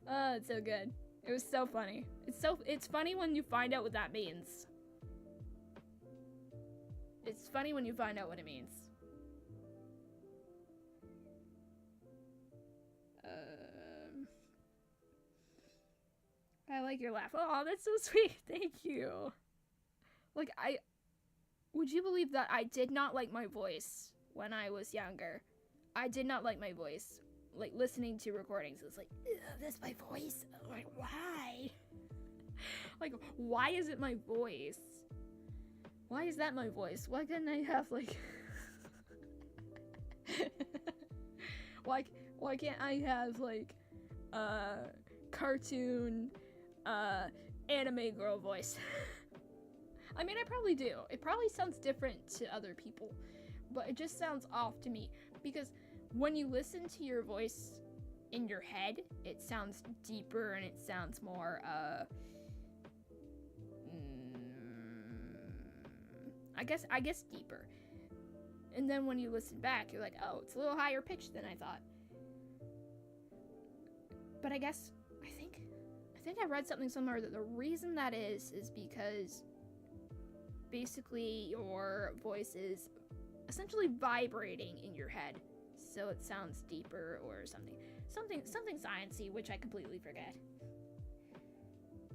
It's so good. It was so funny. It's funny when you find out what that means. It's funny when you find out what it means. I like your laugh. Oh, that's so sweet. Thank you. Like, would you believe that I did not like my voice when I was younger? I did not like my voice. Like, listening to recordings, it's like, that's my voice? Like, why? Like, why is it my voice? Why is that my voice? Why couldn't I have, like... why can't I have, like, cartoon, anime girl voice? I mean, I probably do. It probably sounds different to other people, but it just sounds off to me, because when you listen to your voice in your head, it sounds deeper and it sounds more, I guess deeper. And then when you listen back, you're like, oh, it's a little higher pitched than I thought. But I think I read something somewhere that the reason that is because basically your voice is essentially vibrating in your head, so it sounds deeper or something sciencey, which I completely forget.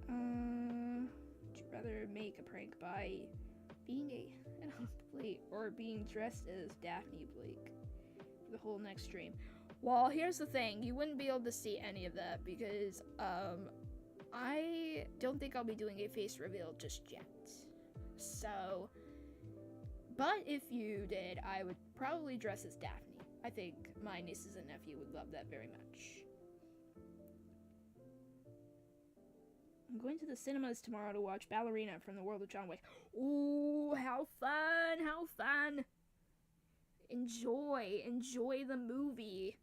Would you rather make a prank by being an Blake or being dressed as Daphne Blake for the whole next stream? Well, here's the thing, you wouldn't be able to see any of that because I don't think I'll be doing a face reveal just yet. So, but if you did, I would probably dress as Daphne. I think my nieces and nephew would love that very much. I'm going to the cinemas tomorrow to watch Ballerina from the World of John Wick. Ooh, how fun, how fun. Enjoy the movie.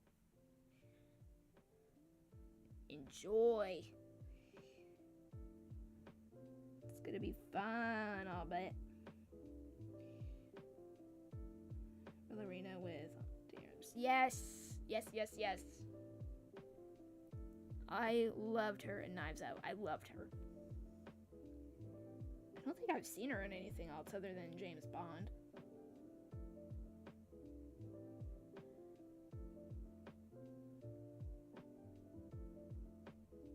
Enjoy. It's gonna be fun, I'll bet. Ballerina with... Yes. I loved her in Knives Out. I loved her. I don't think I've seen her in anything else other than James Bond.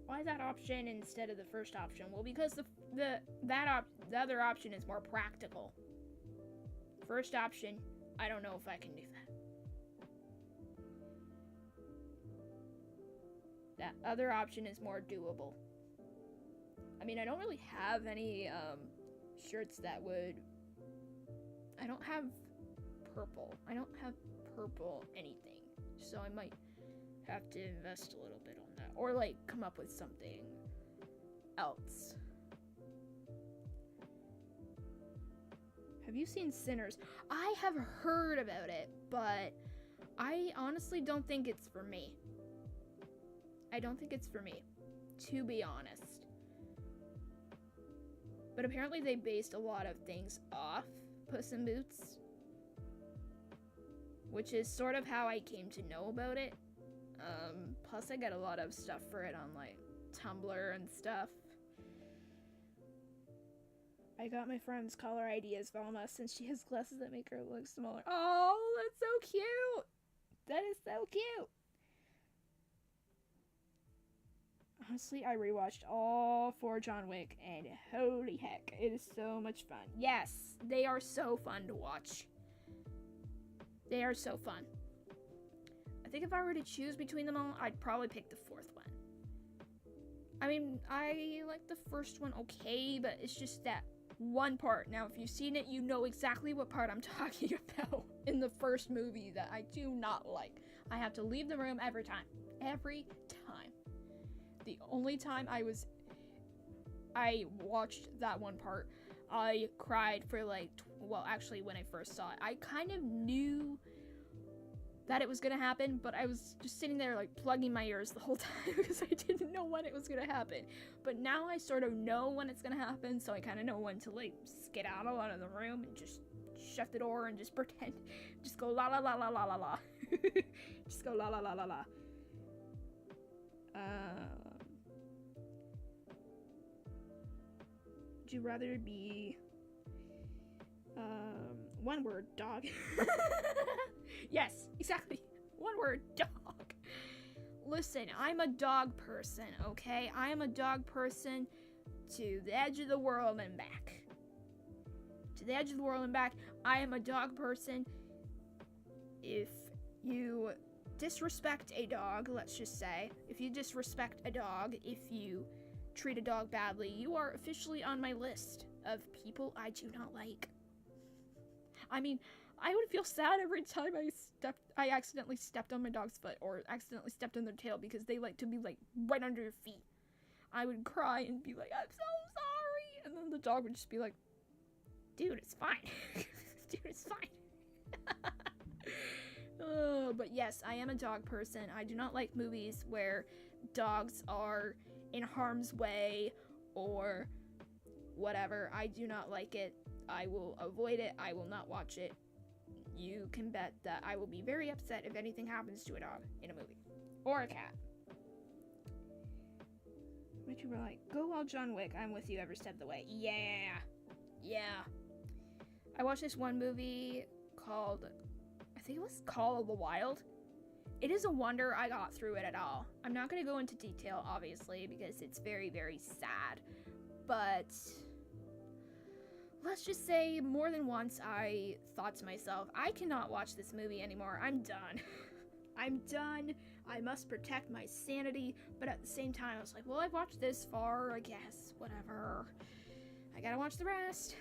Why that option instead of the first option? Well, because the other option is more practical. First option, I don't know if I can do that. That other option is more doable. I mean, I don't really have any shirts that would... I don't have purple. I don't have purple anything. So I might have to invest a little bit on that. Or, like, come up with something else. Have you seen Sinners? I have heard about it, but I honestly don't think it's for me. I don't think it's for me, to be honest. But apparently they based a lot of things off Puss in Boots, which is sort of how I came to know about it. Plus I get a lot of stuff for it on, like, Tumblr and stuff. I got my friend's color ID as Velma since she has glasses that make her look smaller. Oh, that's so cute! That is so cute! Honestly, I rewatched all 4 John Wick, and holy heck, it is so much fun. Yes, they are so fun to watch. They are so fun. I think if I were to choose between them all, I'd probably pick the 4th one. I mean, I like the first one okay, but it's just that one part. Now, if you've seen it, you know exactly what part I'm talking about in the first movie that I do not like. I have to leave the room every time. Every time. The only time I watched that one part, I cried for like, well, actually when I first saw it, I kind of knew that it was gonna happen, but I was just sitting there like plugging my ears the whole time because I didn't know when it was gonna happen. But now I sort of know when it's gonna happen, so I kind of know when to like skedaddle out of the room and just shut the door and just pretend, just go la la la la la la la, just go la la la la la. Would you rather be one word, dog? Yes, exactly. One word, dog. Listen, I'm a dog person, okay? I am a dog person to the edge of the world and back. To the edge of the world and back. I am a dog person. If you disrespect a dog, let's just say, if you disrespect a dog, if you treat a dog badly, you are officially on my list of people I do not like. I mean, I would feel sad every time I accidentally stepped on my dog's foot or accidentally stepped on their tail because they like to be like right under your feet. I would cry and be like, I'm so sorry. And then the dog would just be like, dude, it's fine. Dude, it's fine. But yes, I am a dog person. I do not like movies where dogs are in harm's way or whatever. I do not like it. I will avoid it. I will not watch it. You can bet that I will be very upset if anything happens to a dog in a movie. Or a cat. But you were like, go all John Wick. I'm with you every step of the way. Yeah. Yeah. I watched this one movie called, I think it was Call of the Wild. It is a wonder I got through it at all. I'm not going to go into detail, obviously, because it's very, very sad. But let's just say more than once I thought to myself, I cannot watch this movie anymore. I'm done. I'm done. I must protect my sanity. But at the same time, I was like, well, I've watched this far, I guess. Whatever. I gotta watch the rest.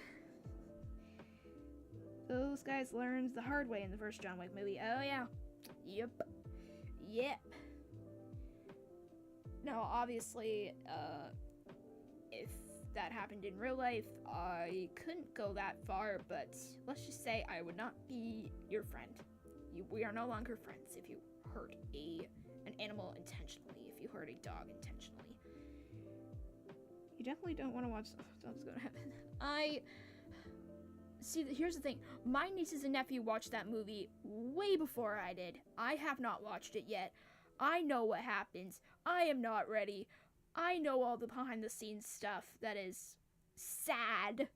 Those guys learned the hard way in the first John Wick movie. Oh, yeah. Yep. Yep. Now, obviously, if that happened in real life, I couldn't go that far, but let's just say I would not be your friend. We are no longer friends if you hurt an animal intentionally, if you hurt a dog intentionally. You definitely don't want to watch Dog's Gonna Heaven. See, here's the thing. My nieces and nephew watched that movie way before I did. I have not watched it yet. I know what happens. I am not ready. I know all the behind the scenes stuff that is sad.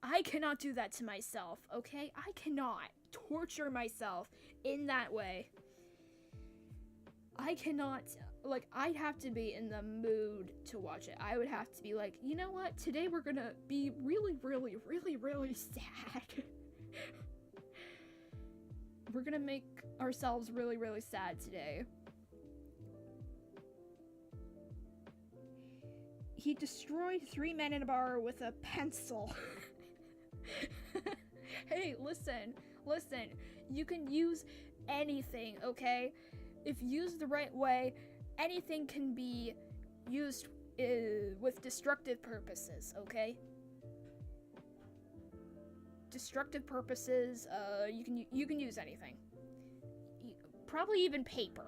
I cannot do that to myself, okay? I cannot torture myself in that way. I cannot, like, I'd have to be in the mood to watch it. I would have to be like, you know what? Today we're gonna be really, really, really, really sad. We're gonna make ourselves really, really sad today. He destroyed 3 men in a bar with a pencil. Hey, listen. You can use anything, okay? If used the right way, anything can be used with destructive purposes, okay? Destructive purposes, you can use anything. Probably even paper.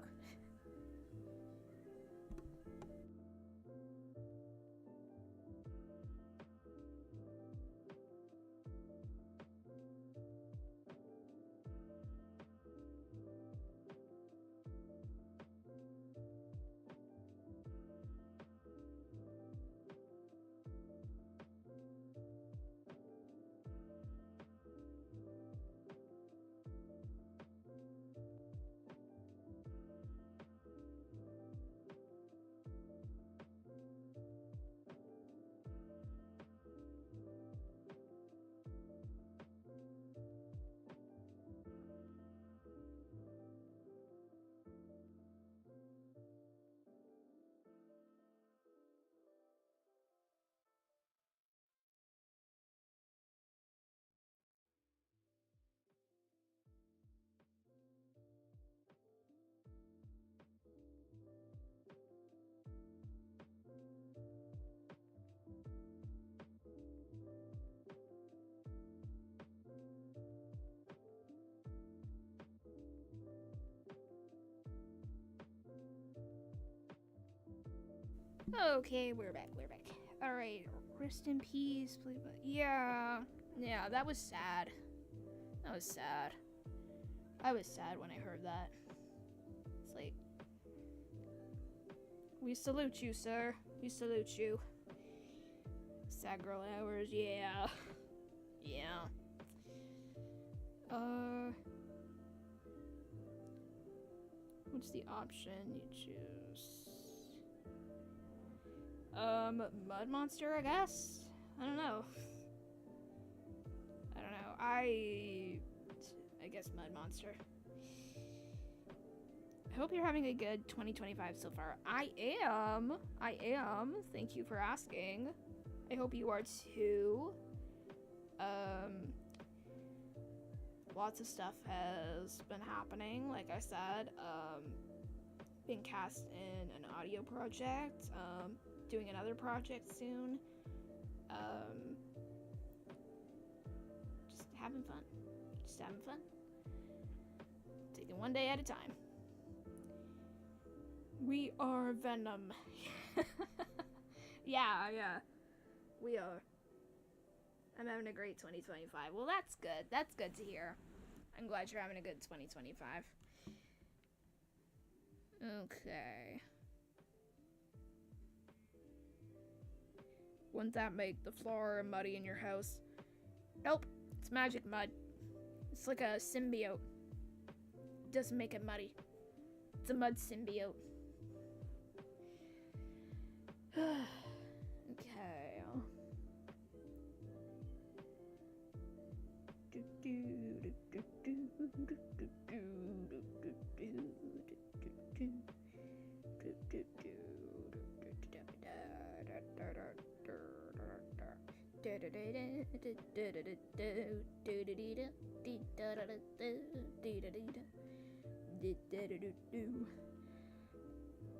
Okay, we're back. Alright, rest in peace, please. Yeah, that was sad. I was sad when I heard that. It's like, we salute you, sir. We salute you. Sad girl hours, yeah. What's the option you choose? Mud monster, I guess? I don't know. I guess mud monster. I hope you're having a good 2025 so far. I am. Thank you for asking. I hope you are too. Lots of stuff has been happening, like I said. Being cast in an audio project. Doing another project soon. Just having fun. Taking one day at a time. We are Venom. Yeah. We are. I'm having a great 2025. Well, that's good. That's good to hear. I'm glad you're having a good 2025. Okay. Wouldn't that make the floor muddy in your house? Nope. It's magic mud. It's like a symbiote. It doesn't make it muddy. It's a mud symbiote. Okay.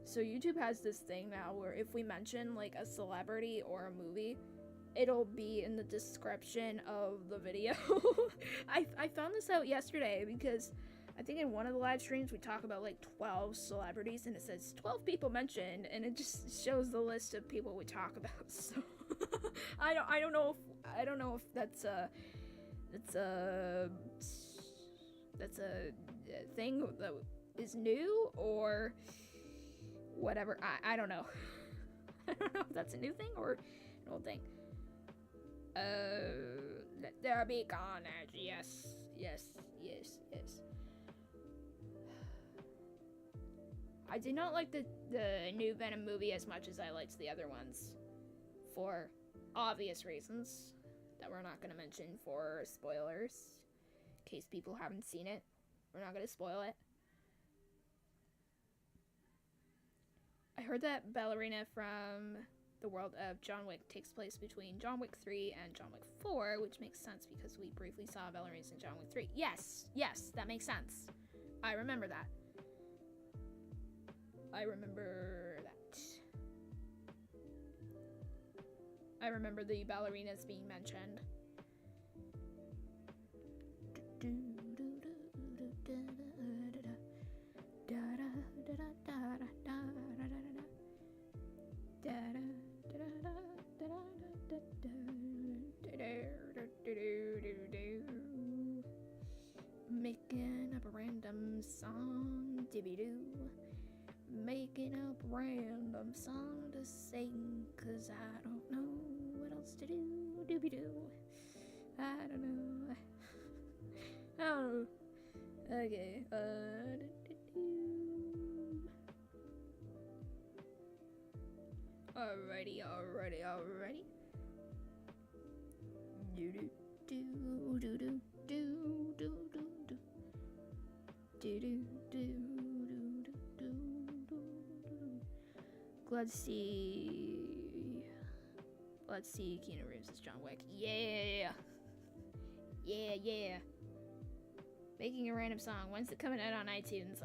So YouTube has this thing now where if we mention like a celebrity or a movie, it'll be in the description of the video. I found this out yesterday because I think in one of the live streams we talk about like 12 celebrities and it says 12 people mentioned and it just shows the list of people we talk about. So I don't know if that's a thing that is new or whatever. I don't know. I don't know if that's a new thing or an old thing. Let there be carnage. Yes. I did not like the new Venom movie as much as I liked the other ones, for obvious reasons that we're not going to mention for spoilers, in case people haven't seen it. We're not going to spoil it. I heard that Ballerina from the world of John Wick takes place between John Wick 3 and John Wick 4, which makes sense because we briefly saw ballerinas in John Wick 3. Yes, that makes sense. I remember that. I remember the ballerinas being mentioned. Making up a random song, dibby-doo. Making up a random song to sing, 'cause I don't know what else to do, dooby-doo. I don't know. Oh, okay. Alrighty. Let's see Keanu Reeves as John Wick. Yeah. Making a random song. When's it coming out on iTunes?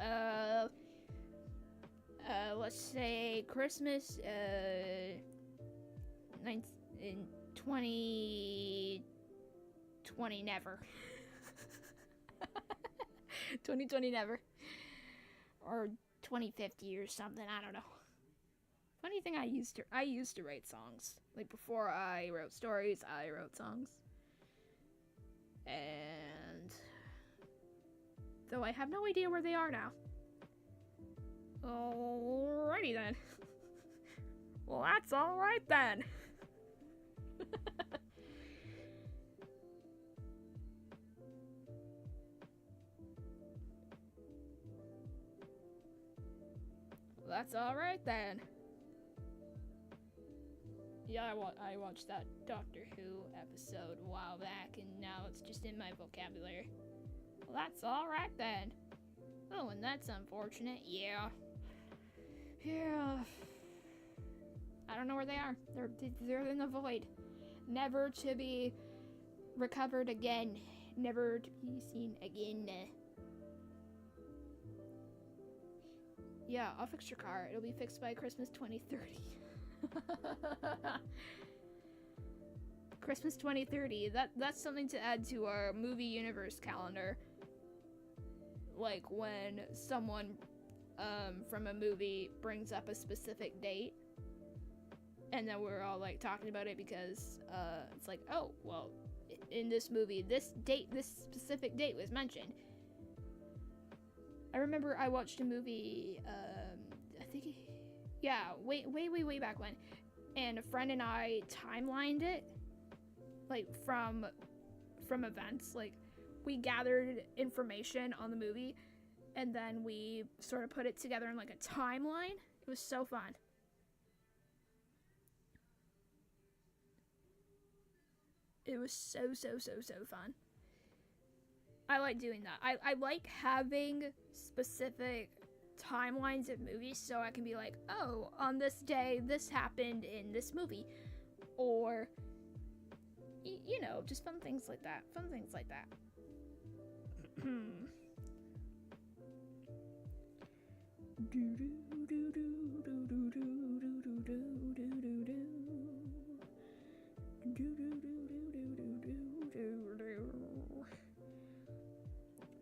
Let's say Christmas, in 2020 never. 2020 never. Or 2050 or something, I don't know. Funny thing, I used to write songs. Like, before I wrote stories, I wrote songs. And though I have no idea where they are now. Alrighty then. Well, that's alright then. That's alright then. Yeah, I watched that Doctor Who episode a while back, and now it's just in my vocabulary. Well, that's alright then. Oh, and that's unfortunate. Yeah. I don't know where they are. They're in the void. Never to be recovered again. Never to be seen again. Yeah, I'll fix your car. It'll be fixed by Christmas 2030. Christmas 2030. That's something to add to our movie universe calendar. Like when someone from a movie brings up a specific date, and then we're all like talking about it because it's like, oh, well, in this movie, this specific date was mentioned. I remember I watched a movie, I think, way back when, and a friend and I timelined it, like, from events. Like, we gathered information on the movie, and then we sort of put it together in, like, a timeline. It was so fun. It was so fun. I like doing that. I like having specific timelines of movies so I can be like, oh, on this day, this happened in this movie. Or, you know, just fun things like that.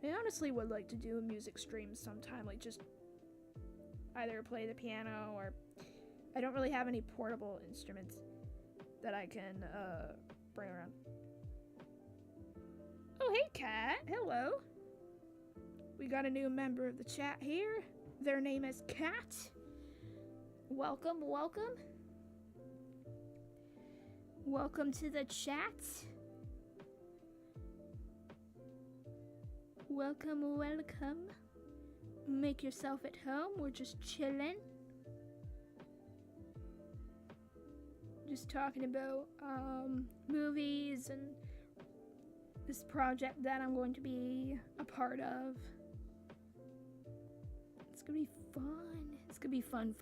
I honestly would like to do a music stream sometime, like just either play the piano, or I don't really have any portable instruments that I can bring around. Oh, hey, cat. Hello. We got a new member of the chat here. Their name is Kat. Welcome, welcome. Welcome to the chat. Welcome, welcome. Make yourself at home. We're just chilling. Just talking about movies and this project that I'm going to be a part of. It's gonna be fun. It's gonna be fun.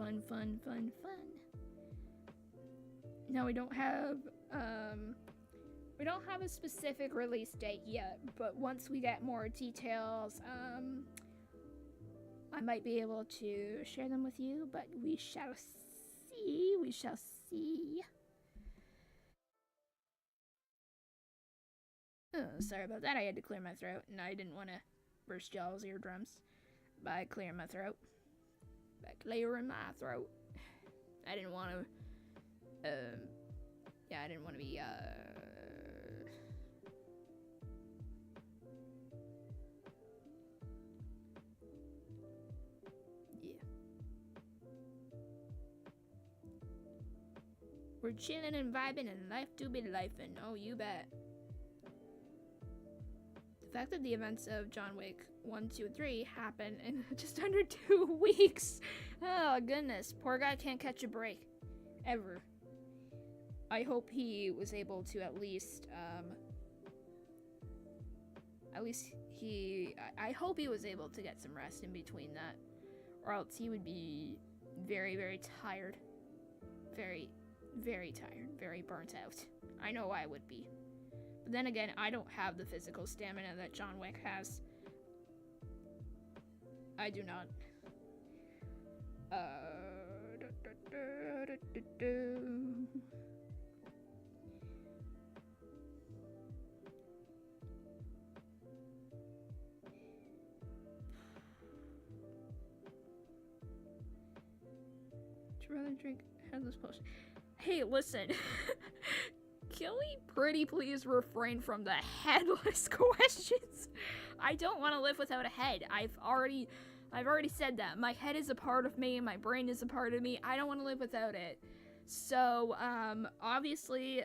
Now we don't have a specific release date yet, but once we get more details, I might be able to share them with you, but we shall see. Oh, sorry about that. I had to clear my throat, and I didn't want to burst y'all's eardrums by clearing my throat. I didn't want to, I didn't want to be, yeah. We're chilling and vibing and life do be lifing. Oh, you bet. The fact that the events of John Wick 1, 2, and 3 happen in just under 2 weeks. Oh, goodness. Poor guy can't catch a break. Ever. I hope he was able to at least I hope he was able to get some rest in between that. Or else he would be very, very tired. Very, very tired. Very burnt out. I know I would be. But then again, I don't have the physical stamina that John Wick has. I do not. Would you rather drink headless potion? Hey, listen. Can we pretty please refrain from the headless questions? I don't want to live without a head. I've already said that. My head is a part of me, my brain is a part of me. I don't want to live without it. So, obviously,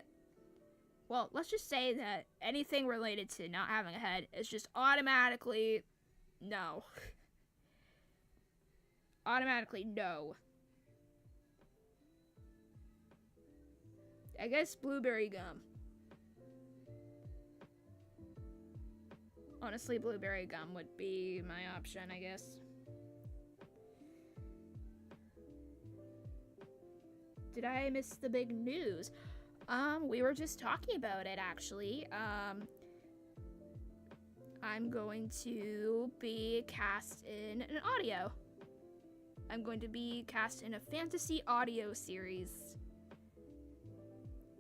well, let's just say that anything related to not having a head is just automatically no. Automatically no. I guess blueberry gum. Honestly, blueberry gum would be my option, I guess. Did I miss the big news? We were just talking about it, actually. I'm going to be cast in an audio. I'm going to be cast in a fantasy audio series.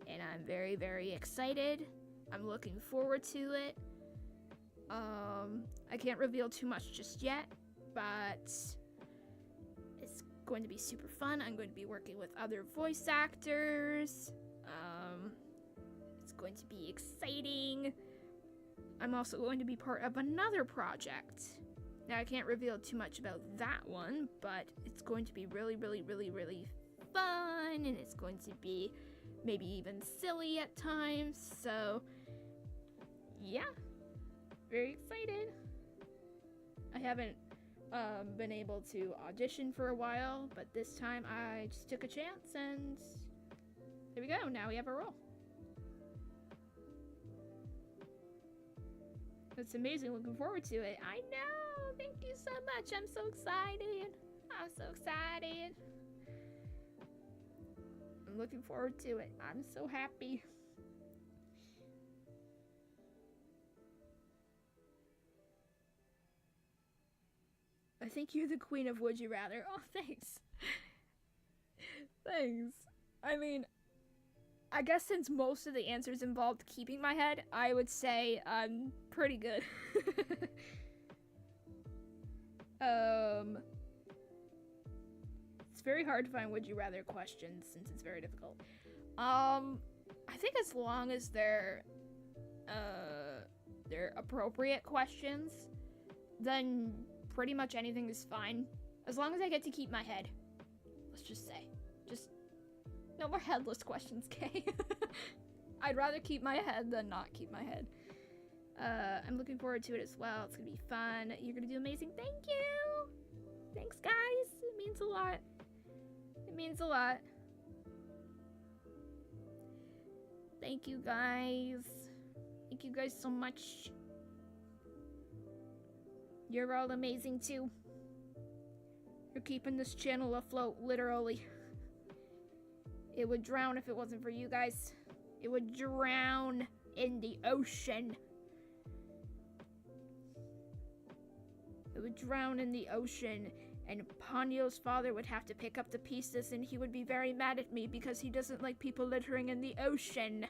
And I'm very, very excited. I'm looking forward to it. I can't reveal too much just yet, but it's going to be super fun. I'm going to be working with other voice actors. It's going to be exciting. I'm also going to be part of another project. Now, I can't reveal too much about that one, but it's going to be really, really, really, really fun, and it's going to be maybe even silly at times, so yeah, very excited. I haven't been able to audition for a while, but this time I just took a chance, and there we go. Now we have a role. That's amazing. Looking forward to it. I know. Thank you so much. I'm so excited. I'm so excited. I'm looking forward to it. I'm so happy. I think you're the queen of Would You Rather. Oh, thanks. Thanks. I mean, I guess since most of the answers involved keeping my head, I would say I'm pretty good. It's very hard to find Would You Rather questions since it's very difficult. I think as long as they're appropriate questions, then pretty much anything is fine. As long as I get to keep my head. Let's just say. Just no more headless questions, Kay. I'd rather keep my head than not keep my head. I'm looking forward to it as well. It's gonna be fun. You're gonna do amazing. Thank you! Thanks, guys. It means a lot. It means a lot. Thank you, guys. Thank you guys so much. You're all amazing, too. You're keeping this channel afloat, literally. It would drown if it wasn't for you guys. It would drown in the ocean. It would drown in the ocean, and Ponyo's father would have to pick up the pieces, and he would be very mad at me because he doesn't like people littering in the ocean.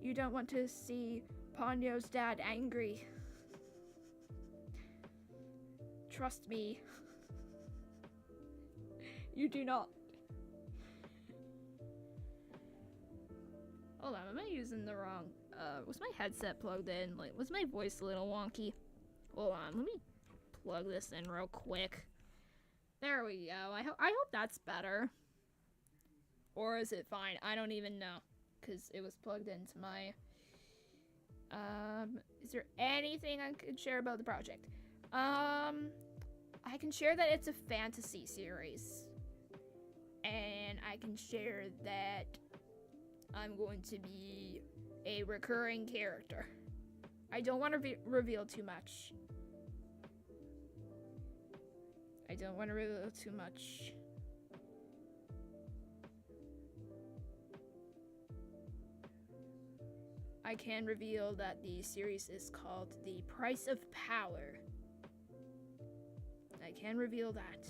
You don't want to see Ponyo's dad angry. Trust me. You do not. Hold on, am I using the wrong... was my headset plugged in? Like, was my voice a little wonky? Hold on, let me plug this in real quick. There we go. I hope that's better. Or is it fine? I don't even know. Because it was plugged into my... is there anything I could share about the project? I can share that it's a fantasy series. And I can share that I'm going to be a recurring character. I don't want to reveal too much. I don't want to reveal too much. I can reveal that the series is called The Price of Power. I can reveal that.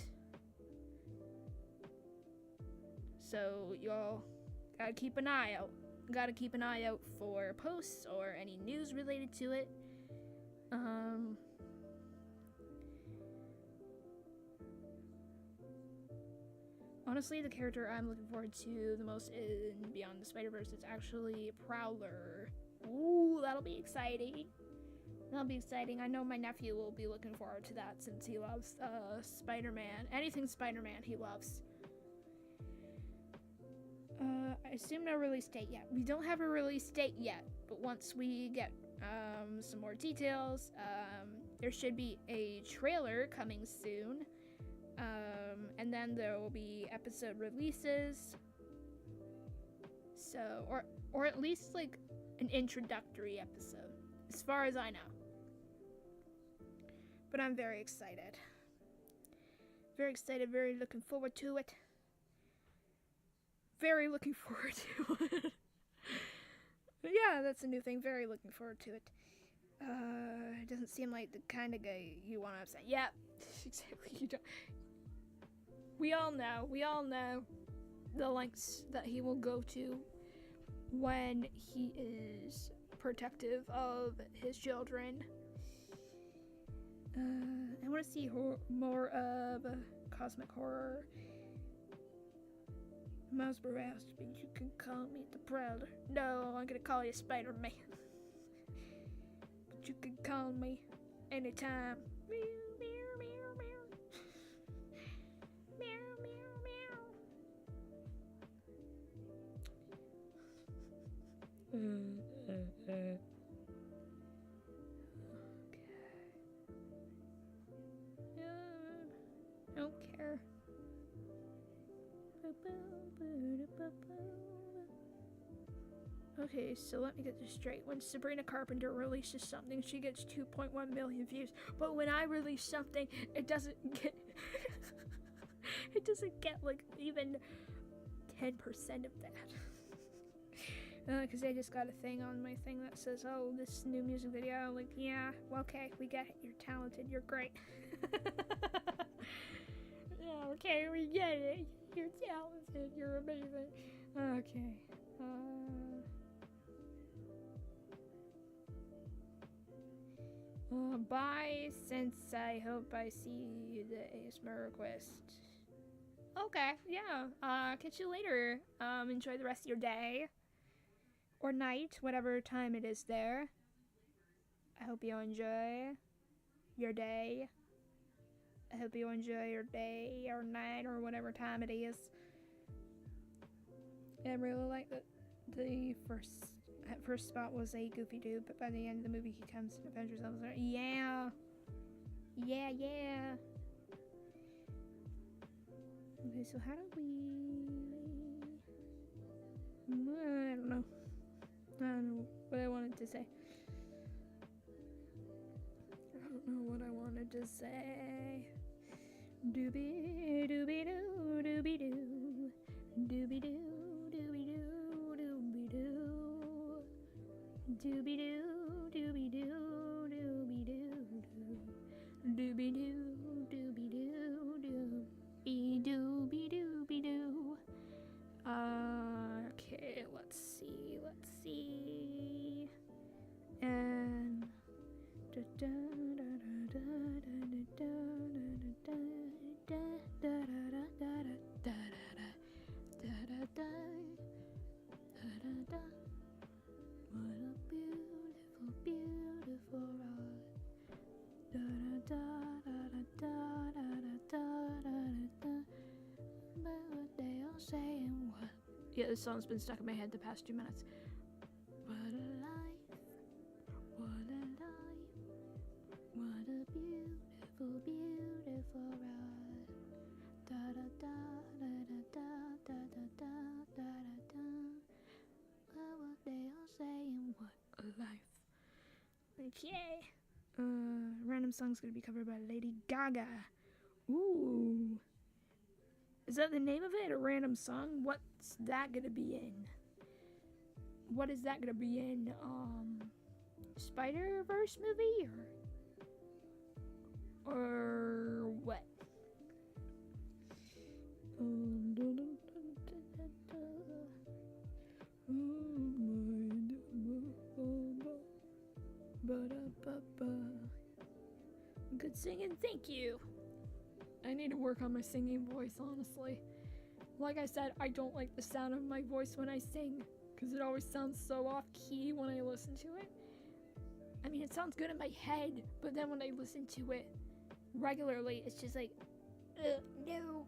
So y'all gotta keep an eye out. Gotta keep an eye out for posts or any news related to it. Honestly, the character I'm looking forward to the most in Beyond the Spider-Verse is actually Prowler. Ooh, that'll be exciting. That'll be exciting. I know my nephew will be looking forward to that since he loves Spider-Man. Anything Spider-Man he loves. I assume no release date yet. We don't have a release date yet, but once we get some more details, there should be a trailer coming soon. And then there will be episode releases. So, or at least like an introductory episode, as far as I know. But I'm very excited. Very excited, very looking forward to it. Very looking forward to it. Yeah, that's a new thing. Very looking forward to it. It doesn't seem like the kind of guy you want to upset. Yeah, exactly. You don't. We all know the lengths that he will go to when he is protective of his children. I want to see more of cosmic horror. Miles Morales, but you can call me the Prowler. No, I'm gonna call you Spider-Man. But you can call me anytime. Meow, meow, meow, meow. Meow, meow, meow. Okay. Don't care. Okay, so let me get this straight. When Sabrina Carpenter releases something, she gets 2.1 million views. But when I release something, it doesn't get... it doesn't get, like, even 10% of that. Because I just got a thing on my thing that says, oh, this new music video. I'm like, yeah, well, okay, we get it. You're talented. You're great. Yeah, okay, we get it. You're talented. You're amazing. Okay. Bye, since I hope I see the ASMR request. Okay, yeah. Catch you later. Enjoy the rest of your day. Or night, whatever time it is there. I hope you enjoy. your day. I hope you enjoy your day or night or whatever time it is. I really like that the first spot was a Goofy dude, but by the end of the movie he comes and Avengers Levels. Yeah. Okay, so how do we... I don't know what I wanted to say. Doobie doobie doo, doobie doo, doobie doo, doobie doo, doobie doo, doobie doo, doobie doo, doobie doo, doobie doo, doobie doo, doobie doobie doo. Okay, let's see. And yeah, this song's been stuck in my head the past 2 minutes. What a life, what a life, what a beautiful, beautiful ride. Da da da da da da da da da da da. What they all saying? What a life. Okay. Random song's gonna be covered by Lady Gaga. Ooh. Is that the name of it? A random song? What's that gonna be in? What is that gonna be in? Spider-Verse movie or what? Good singing, thank you. I need to work on my singing voice, honestly. Like I said, I don't like the sound of my voice when I sing, because it always sounds so off-key when I listen to it. I mean, it sounds good in my head, but then when I listen to it regularly, it's just like, no.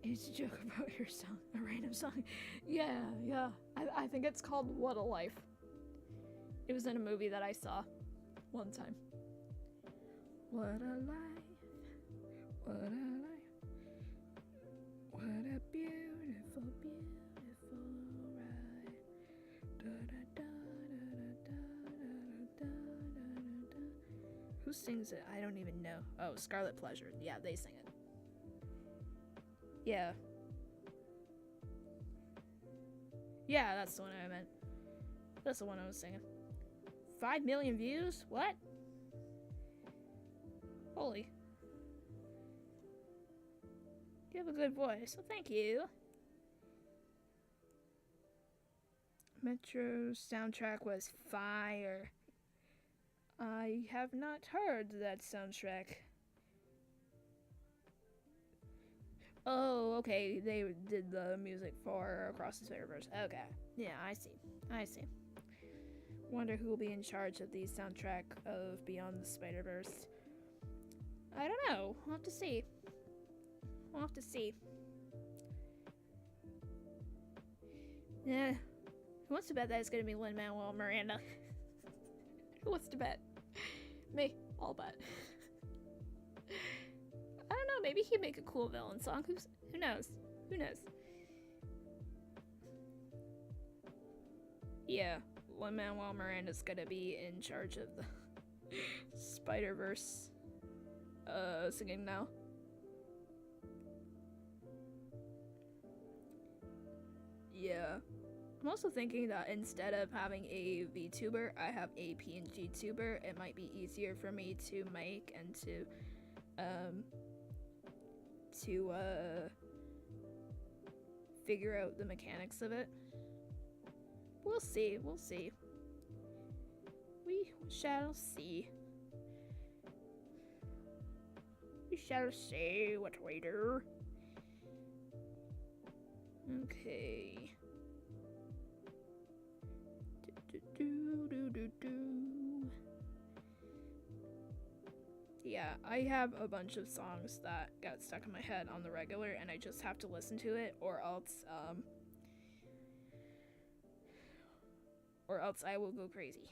It's a joke about your song, a random song. Yeah. I think it's called What a Life. It was in a movie that I saw one time. What a life, what a life, what a beautiful, beautiful ride. Da da da da da da da da. Who sings it? I don't even know. Oh, Scarlet Pleasure. Yeah, they sing it. Yeah. Yeah, that's the one I meant. That's the one I was singing. 5 million views? What? Holy. You have a good voice, so thank you. Metro's soundtrack was fire. I have not heard that soundtrack. Oh, okay, they did the music for Across the Spider-Verse. Okay, yeah, I see. Wonder who will be in charge of the soundtrack of Beyond the Spider-Verse. I don't know. We'll have to see. Yeah. Who wants to bet that it's gonna be Lin-Manuel Miranda? Who wants to bet? Me. I'll bet. I don't know. Maybe he'd make a cool villain song. Who knows? Yeah. Lin-Manuel Miranda's gonna be in charge of the Spider-Verse singing now. Yeah. I'm also thinking that instead of having a VTuber, I have a PNG tuber. It might be easier for me to make and to figure out the mechanics of it. We'll see. We shall see. We shall see what we do. Okay. I have a bunch of songs that got stuck in my head on the regular, and I just have to listen to it, or else I will go crazy.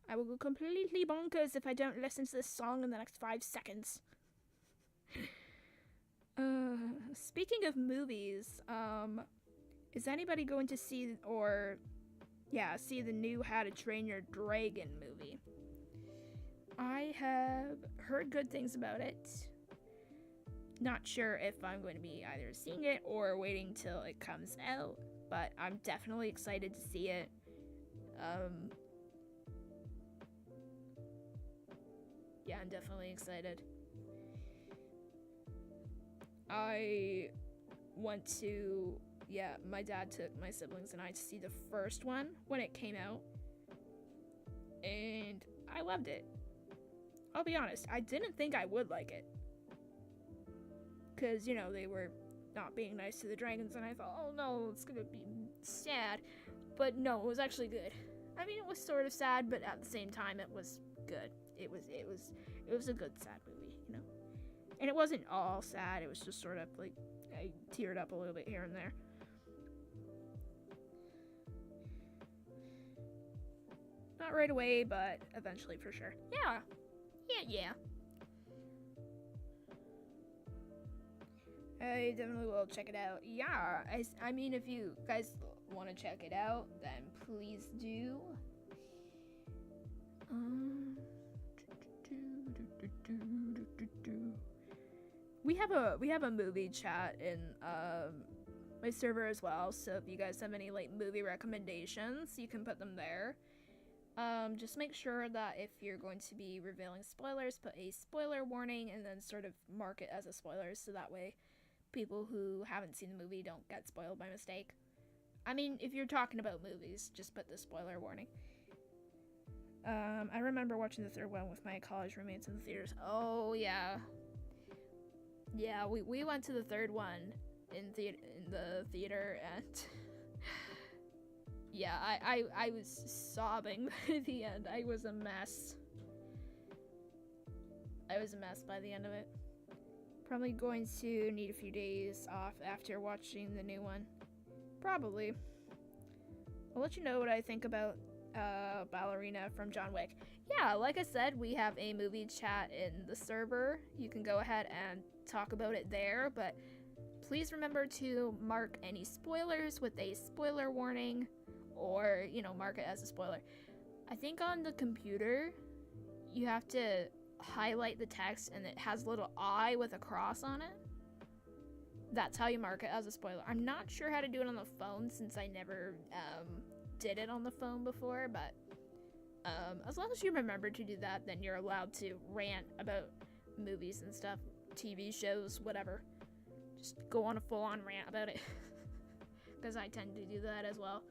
I will go completely bonkers if I don't listen to this song in the next 5 seconds. Speaking of movies, is anybody going to see the new How to Train Your Dragon movie? I have heard good things about it. Not sure if I'm going to be either seeing it or waiting till it comes out, but I'm definitely excited to see it. Yeah, I'm definitely excited. My dad took my siblings and I to see the first one when it came out, and I loved it. I'll be honest, I didn't think I would like it, because, they were not being nice to the dragons, and I thought, oh no, it's gonna be sad, but no, it was actually good. I mean, it was sort of sad, but at the same time, it was good. It was a good sad movie, and it wasn't all sad, it was just sort of like, I teared up a little bit here and there. Not right away, but eventually for sure. Yeah. I definitely will check it out. Yeah, I mean, if you guys want to check it out, then please do. We have a movie chat in my server as well, so if you guys have any movie recommendations, you can put them there. Just make sure that if you're going to be revealing spoilers, put a spoiler warning and then sort of mark it as a spoiler, so that way people who haven't seen the movie don't get spoiled by mistake. I mean, if you're talking about movies, just put the spoiler warning. I remember watching the third one with my college roommates in the theaters. Oh, yeah. Yeah, we went to the third one in the theater, and yeah, I was sobbing by the end. I was a mess by the end of it. Probably going to need a few days off after watching the new one. Probably. I'll let you know what I think about Ballerina from John Wick. Yeah, like I said, we have a movie chat in the server. You can go ahead and talk about it there, but please remember to mark any spoilers with a spoiler warning, or, mark it as a spoiler. I think on the computer, you have to highlight the text and it has a little I with a cross on it. That's how you mark it as a spoiler. I'm not sure how to do it on the phone since I never did it on the phone before, but as long as you remember to do that, then you're allowed to rant about movies and stuff, TV shows, whatever. Just go on a full-on rant about it, because I tend to do that as well.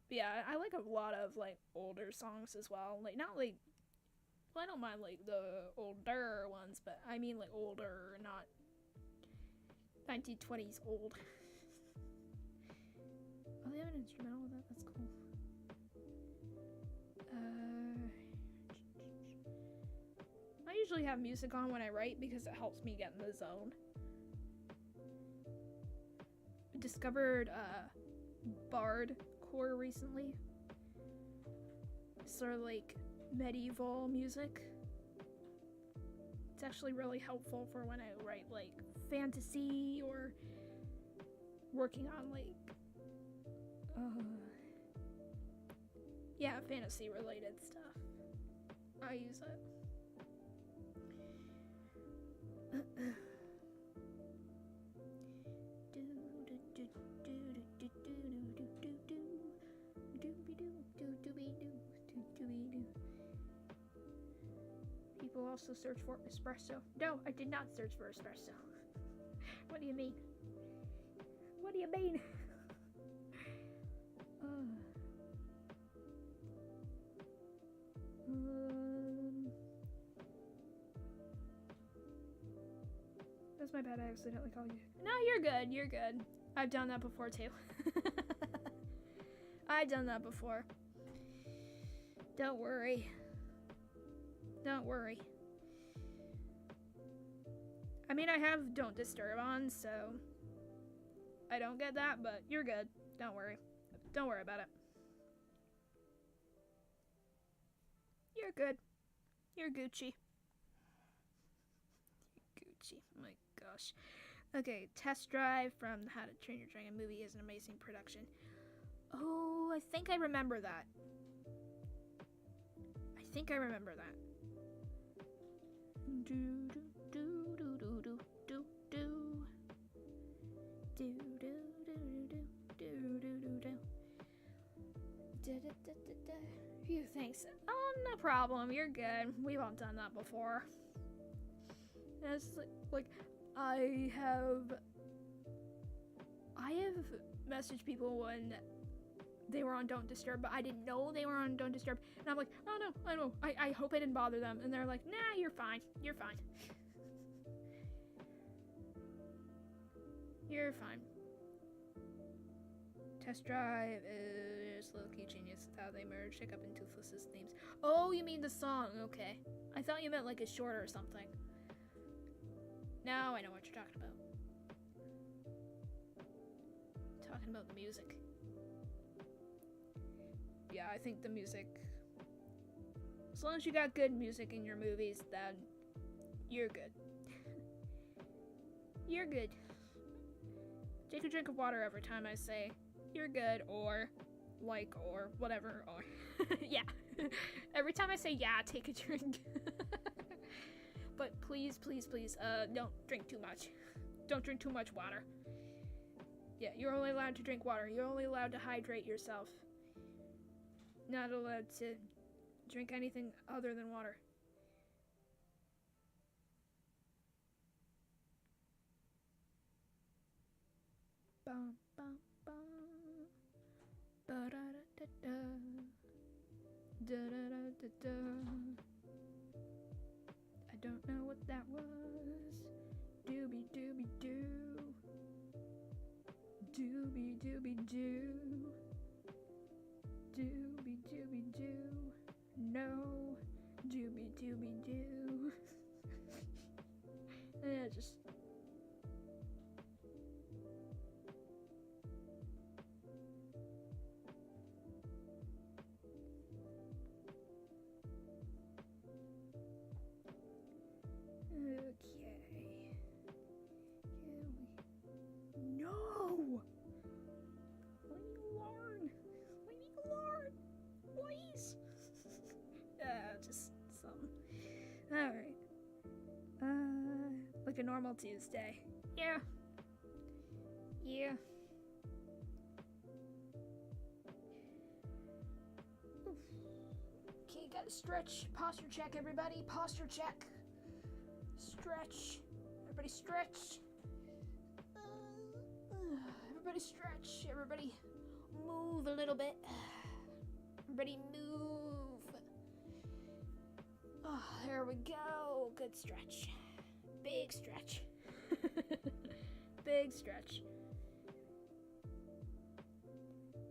Yeah, I like a lot of older songs as well. I don't mind the older ones, but I mean older, not 1920s old. Oh, they have an instrumental with that. That's cool. I usually have music on when I write because it helps me get in the zone. I discovered bardcore recently. Sort of medieval music. It's actually really helpful for when I write fantasy or working on fantasy related stuff. I use it. People also search for espresso. No, I did not search for espresso. What do you mean? What do you mean? That's my bad. I accidentally called you. No, you're good. You're good. I've done that before too. I've done that before. Don't worry. Don't worry. I mean, I have Don't Disturb on, so I don't get that, but you're good. Don't worry. Don't worry about it. You're good. You're Gucci. Gucci. My gosh. Okay, Test Drive from the How to Train Your Dragon movie is an amazing production. Oh, I think I remember that. I think I remember that. Do do do do do do do do do do do do do do. Phew, thanks. Oh, no problem. You're good. We've all done that before. It's like I have messaged people when they were on Don't Disturb, but I didn't know they were on Don't Disturb, and I'm like, oh no, I know, I hope I didn't bother them, and they're like, nah, you're fine, you're fine. You're fine. Test Drive is low-key genius with how they merged Hiccup and Toothless's themes. Oh, you mean the song, okay. I thought you meant like a short or something. Now I know what you're talking about. Talking about the music. Yeah, I think the music, as long as you got good music in your movies, then you're good. You're good. Take a drink of water every time I say you're good, or like, or whatever, or yeah. Every time I say yeah, take a drink. But please, please, please, don't drink too much. Don't drink too much water. Yeah, you're only allowed to drink water. You're only allowed to hydrate yourself. Not allowed to drink anything other than water. Bum, bum, bum. Ba-da-da-da-da. Da-da-da-da-da. I don't know what that was. Doobie doobie doo. Doobie doobie doo. Doobie doobie doo. No. Doobie doobie doo. Yeah, just. No! Leave me alone! Leave me alone! Please! Just some. Alright. Like a normal Tuesday. Yeah. Yeah. Oof. Okay, gotta stretch. Posture check, everybody. Posture check. Stretch. Everybody stretch. Everybody stretch. Everybody move a little bit. Everybody move. Oh, there we go. Good stretch. Big stretch. Big stretch.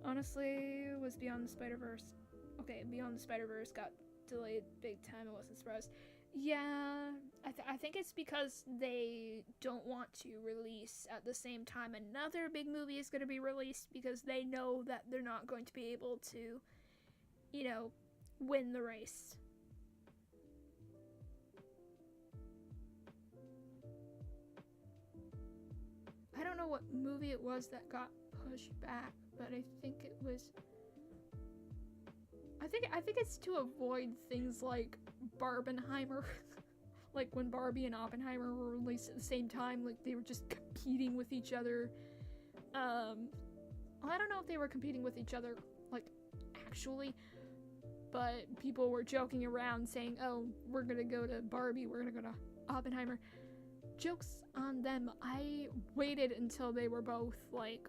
Honestly, it was Beyond the Spider-Verse. Okay, Beyond the Spider-Verse got delayed big time. I wasn't surprised. Yeah, I think it's because they don't want to release at the same time another big movie is going to be released, because they know that they're not going to be able to, you know, win the race. I don't know what movie it was that got pushed back, but I think it was... I think it's to avoid things like Barbenheimer. Like when Barbie and Oppenheimer were released at the same time, like they were just competing with each other. I don't know if they were competing with each other, like, actually, but people were joking around saying, oh, we're gonna go to Barbie, we're gonna go to Oppenheimer. joke's on them. I waited until they were both, like,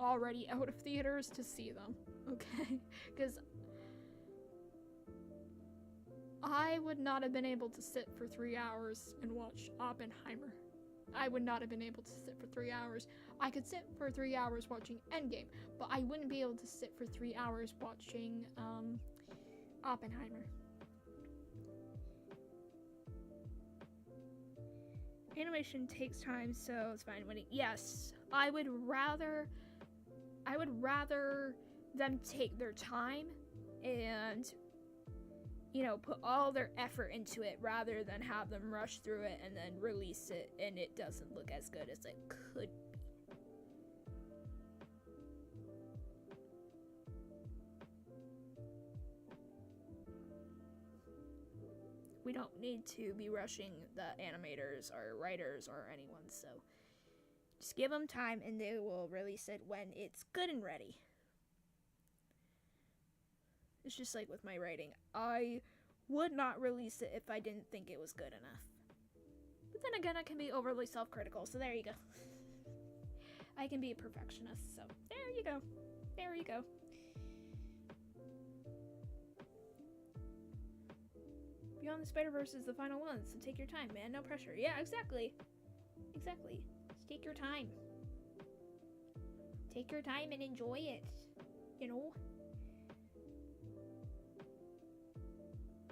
already out of theaters to see them, okay? Because I would not have been able to sit for 3 hours and watch Oppenheimer. I would not have been able to sit for 3 hours. I could sit for 3 hours watching Endgame, but I wouldn't be able to sit for 3 hours watching Oppenheimer. Animation takes time, so it's fine. Yes, I would rather them take their time and, you know, put all their effort into it rather than have them rush through it and then release it and it doesn't look as good as it could be. We don't need to be rushing the animators or writers or anyone, so just give them time and they will release it when it's good and ready. It's just like with my writing. I would not release it if I didn't think it was good enough. But then again, I can be overly self-critical, so there you go. I can be a perfectionist, so there you go. There you go. Beyond the Spider-Verse is the final one, so take your time, man. No pressure. Yeah, exactly. Exactly. Just take your time. Take your time and enjoy it. You know?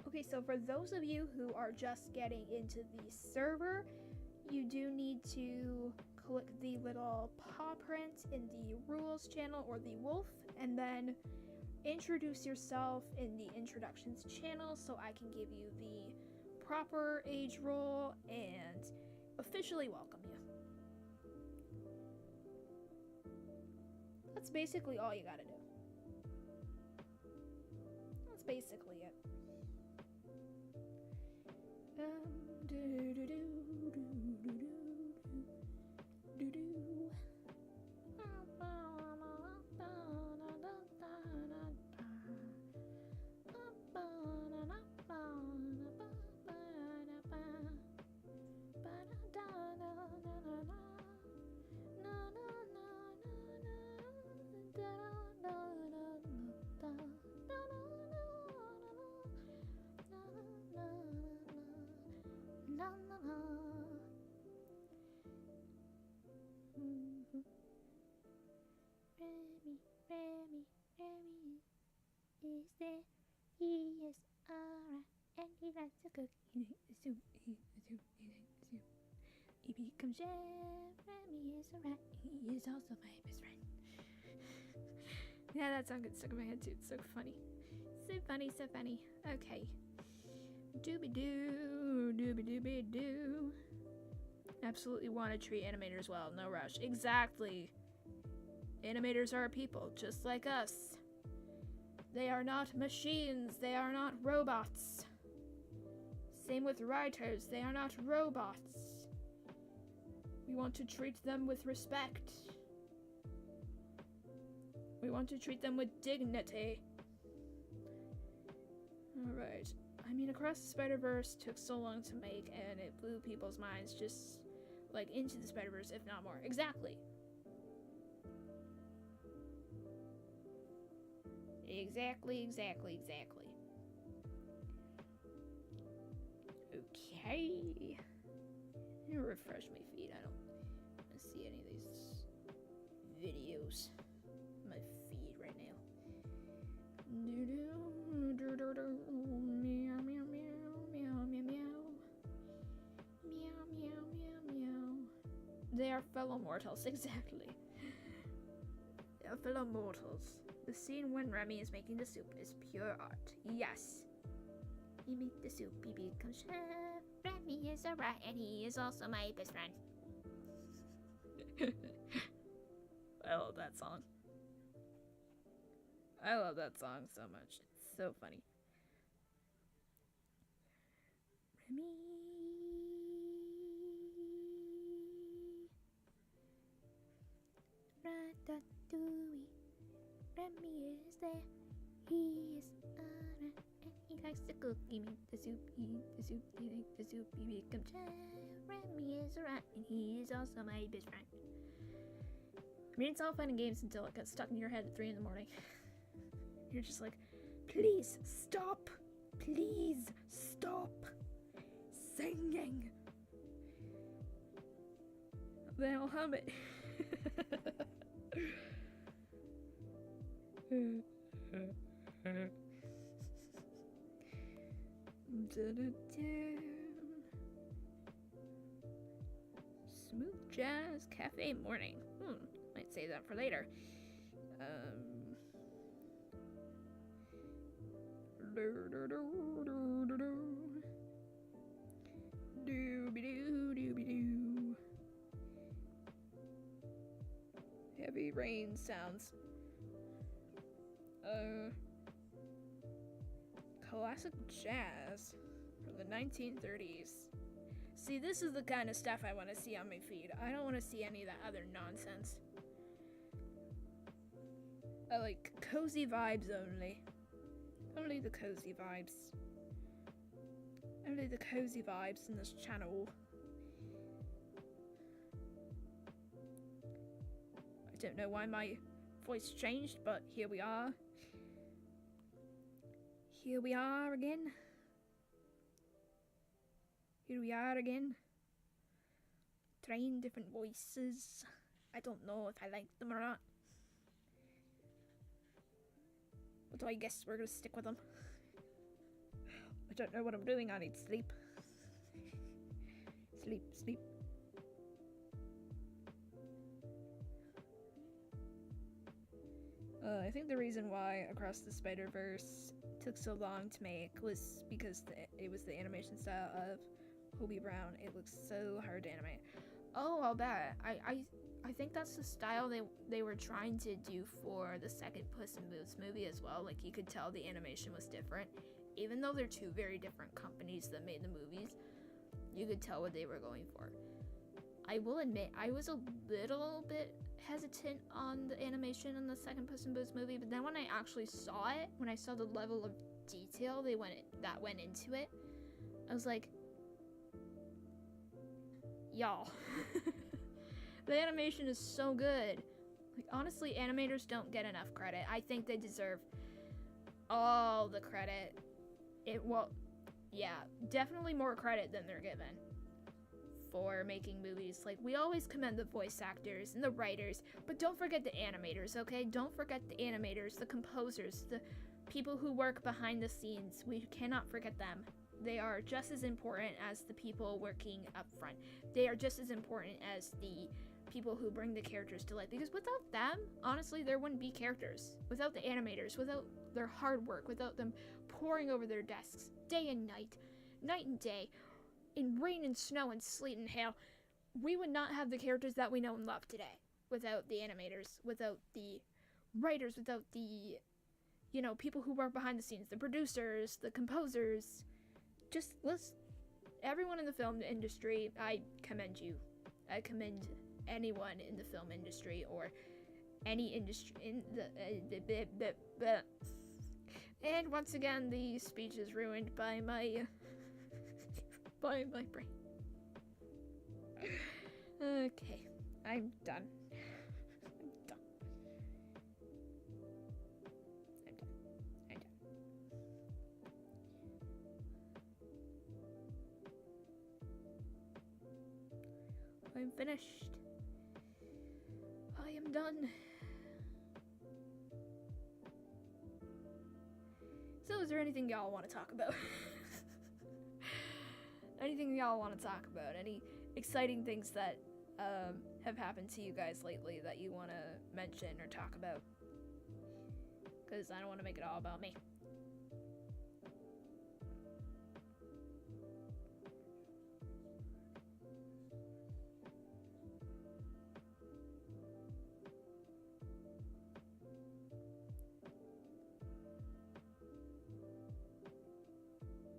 Okay, so for those of you who are just getting into the server, you do need to click the little paw print in the rules channel or the wolf, and then introduce yourself in the introductions channel so I can give you the proper age role and officially welcome you. That's basically all you gotta do. That's basically it. Remy is there. He is alright, and he likes to cook. He eats the soup, he eats the soup, he eats the soup. He becomes chef. Remy is alright. He is also my best friend. Yeah, that song gets stuck in my head too. It's so funny. So funny, so funny. Okay. Doobie doo, doobie doobie doo. Absolutely want to treat animators well. No rush. Exactly. Animators are people, just like us. They are not machines. They are not robots. Same with writers. They are not robots. We want to treat them with respect. We want to treat them with dignity. Alright. I mean, Across the Spider-Verse took so long to make, and it blew people's minds just, like, into the Spider-Verse, if not more. Exactly. Exactly. Okay. Let me refresh my feed. I don't see any of these videos. My feed right now. Meow, meow, meow, meow, meow, meow. Meow, meow, meow, meow. They are fellow mortals, exactly. They are fellow mortals. The scene when Remy is making the soup is pure art. Yes. He makes the soup, he becomes chef. Remy is a rat, and he is also my best friend. I love that song. I love that song so much. It's so funny. Remy. Ratatouille. Remy is there. He is alright, and he likes the cookie, make the soup, eat the soup, he make the soup, he make him Jeremy is a rat, and he is also my best friend. I mean, it's all fun and games until it gets stuck in your head at 3 in the morning. You're just like, please stop, please stop singing. Then I'll hum it. Smooth Jazz Cafe Morning. Might save that for later. Dooby-doo. Heavy rain sounds. Classic jazz from the 1930s. See, this is the kind of stuff I want to see on my feed. I don't want to see any of that other nonsense. I like cozy vibes only. Only the cozy vibes. Only the cozy vibes in this channel. I don't know why my voice changed, but here we are. Here we are again. Here we are again. Trying different voices. I don't know if I like them or not. But I guess we're gonna stick with them. I don't know what I'm doing. I need sleep. Sleep, sleep. I think the reason why Across the Spider-Verse took so long to make was because it was the animation style of Hobie Brown. It looks so hard to animate. Oh, I'll bet. I think that's the style they were trying to do for the second Puss in Boots movie as well. Like, you could tell the animation was different. Even though they're two very different companies that made the movies, you could tell what they were going for. I will admit, I was a little bit hesitant on the animation in the second Puss in Boots movie, but then when I actually saw it, when I saw the level of detail that went into it, I was like, y'all. The animation is so good. Like, honestly, animators don't get enough credit. I think they deserve all the credit. Definitely more credit than they're given for making movies. Like, we always commend the voice actors and the writers, but don't forget the animators, okay? Don't forget the animators, the composers, the people who work behind the scenes. We cannot forget them. They are just as important as the people working up front. They are just as important as the people who bring the characters to life, because without them, honestly, there wouldn't be characters. Without the animators, without their hard work, without them poring over their desks day and night and day, in rain and snow and sleet and hail, we would not have the characters that we know and love today. Without the animators, without the writers, without the, people who work behind the scenes, the producers, the composers, everyone in the film industry. I commend you. I commend anyone in the film industry or any industry in the and once again, the speech is ruined by my brain. Okay, I'm done. I'm finished. I am done. So, is there anything y'all want to talk about? Anything y'all want to talk about? Any exciting things that have happened to you guys lately that you want to mention or talk about? Because I don't want to make it all about me.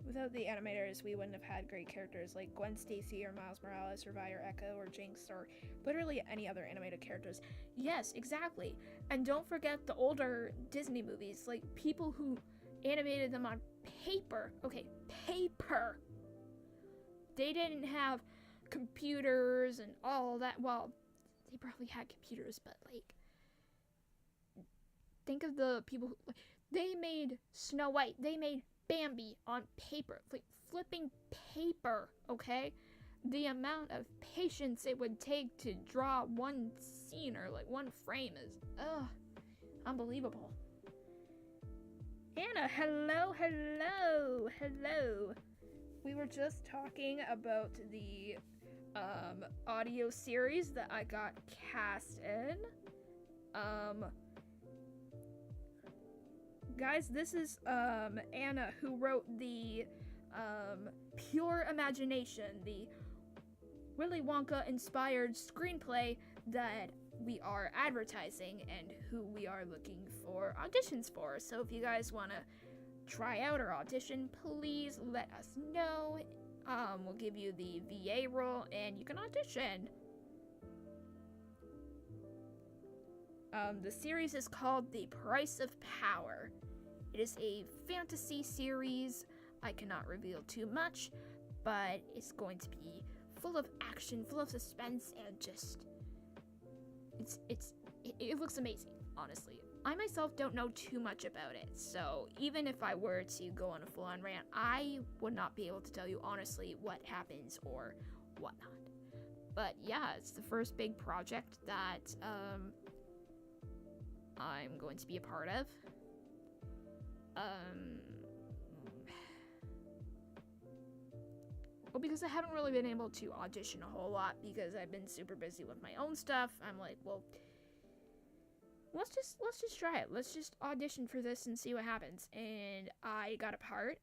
Without the animators, we wouldn't have had great characters like Gwen Stacy or Miles Morales or Vi or Echo or Jinx or literally any other animated characters. Yes, exactly. And don't forget the older Disney movies, like people who animated them on paper. Okay, paper. They didn't have computers and all that. Well, they probably had computers, but like, think of the people who, they made Snow White. They made Bambi on paper, like flipping paper, okay? The amount of patience it would take to draw one scene or like one frame is, unbelievable. Anna, hello. We were just talking about the audio series that I got cast in. Guys, this is Anna, who wrote the Pure Imagination, the Willy Wonka inspired screenplay that we are advertising and who we are looking for auditions for. So if you guys want to try out or audition, please let us know. We'll give you the VA role and you can audition. The series is called The Price of Power. It is a fantasy series. I cannot reveal too much, but it's going to be full of action, full of suspense, and just it looks amazing, honestly. I myself don't know too much about it, so even if I were to go on a full-on rant, I would not be able to tell you honestly what happens or whatnot. But yeah, it's the first big project that I'm going to be a part of. Well, because I haven't really been able to audition a whole lot because I've been super busy with my own stuff. I'm like, well, let's just try it. Let's just audition for this and see what happens. And I got a part,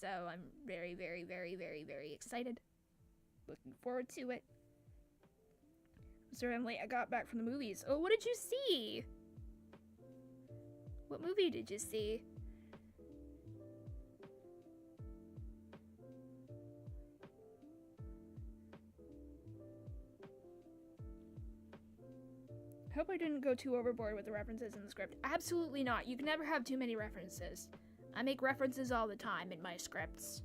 so I'm very, very, very, very, very excited. Looking forward to it. Sorry I'm late. I got back from the movies. Oh, what did you see? What movie did you see? I hope I didn't go too overboard with the references in the script. Absolutely not. You can never have too many references. I make references all the time in my scripts.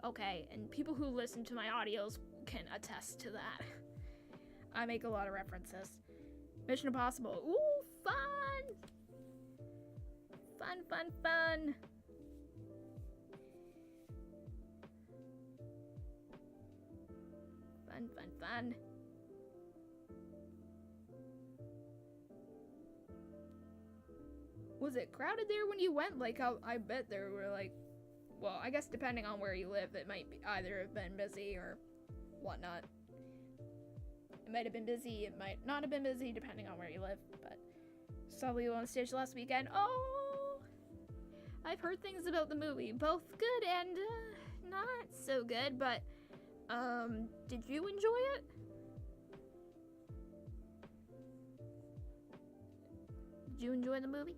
Okay, and people who listen to my audios can attest to that. I make a lot of references. Mission Impossible. Ooh, fun! Fun, fun, fun. Fun, fun, fun. Was it crowded there when you went? Like, I bet there were like, well, I guess depending on where you live, it might be either have been busy or whatnot. It might have been busy, it might not have been busy, depending on where you live, but saw Leo on stage last weekend. Oh! I've heard things about the movie, both good and not so good, but, did you enjoy it? Did you enjoy the movie?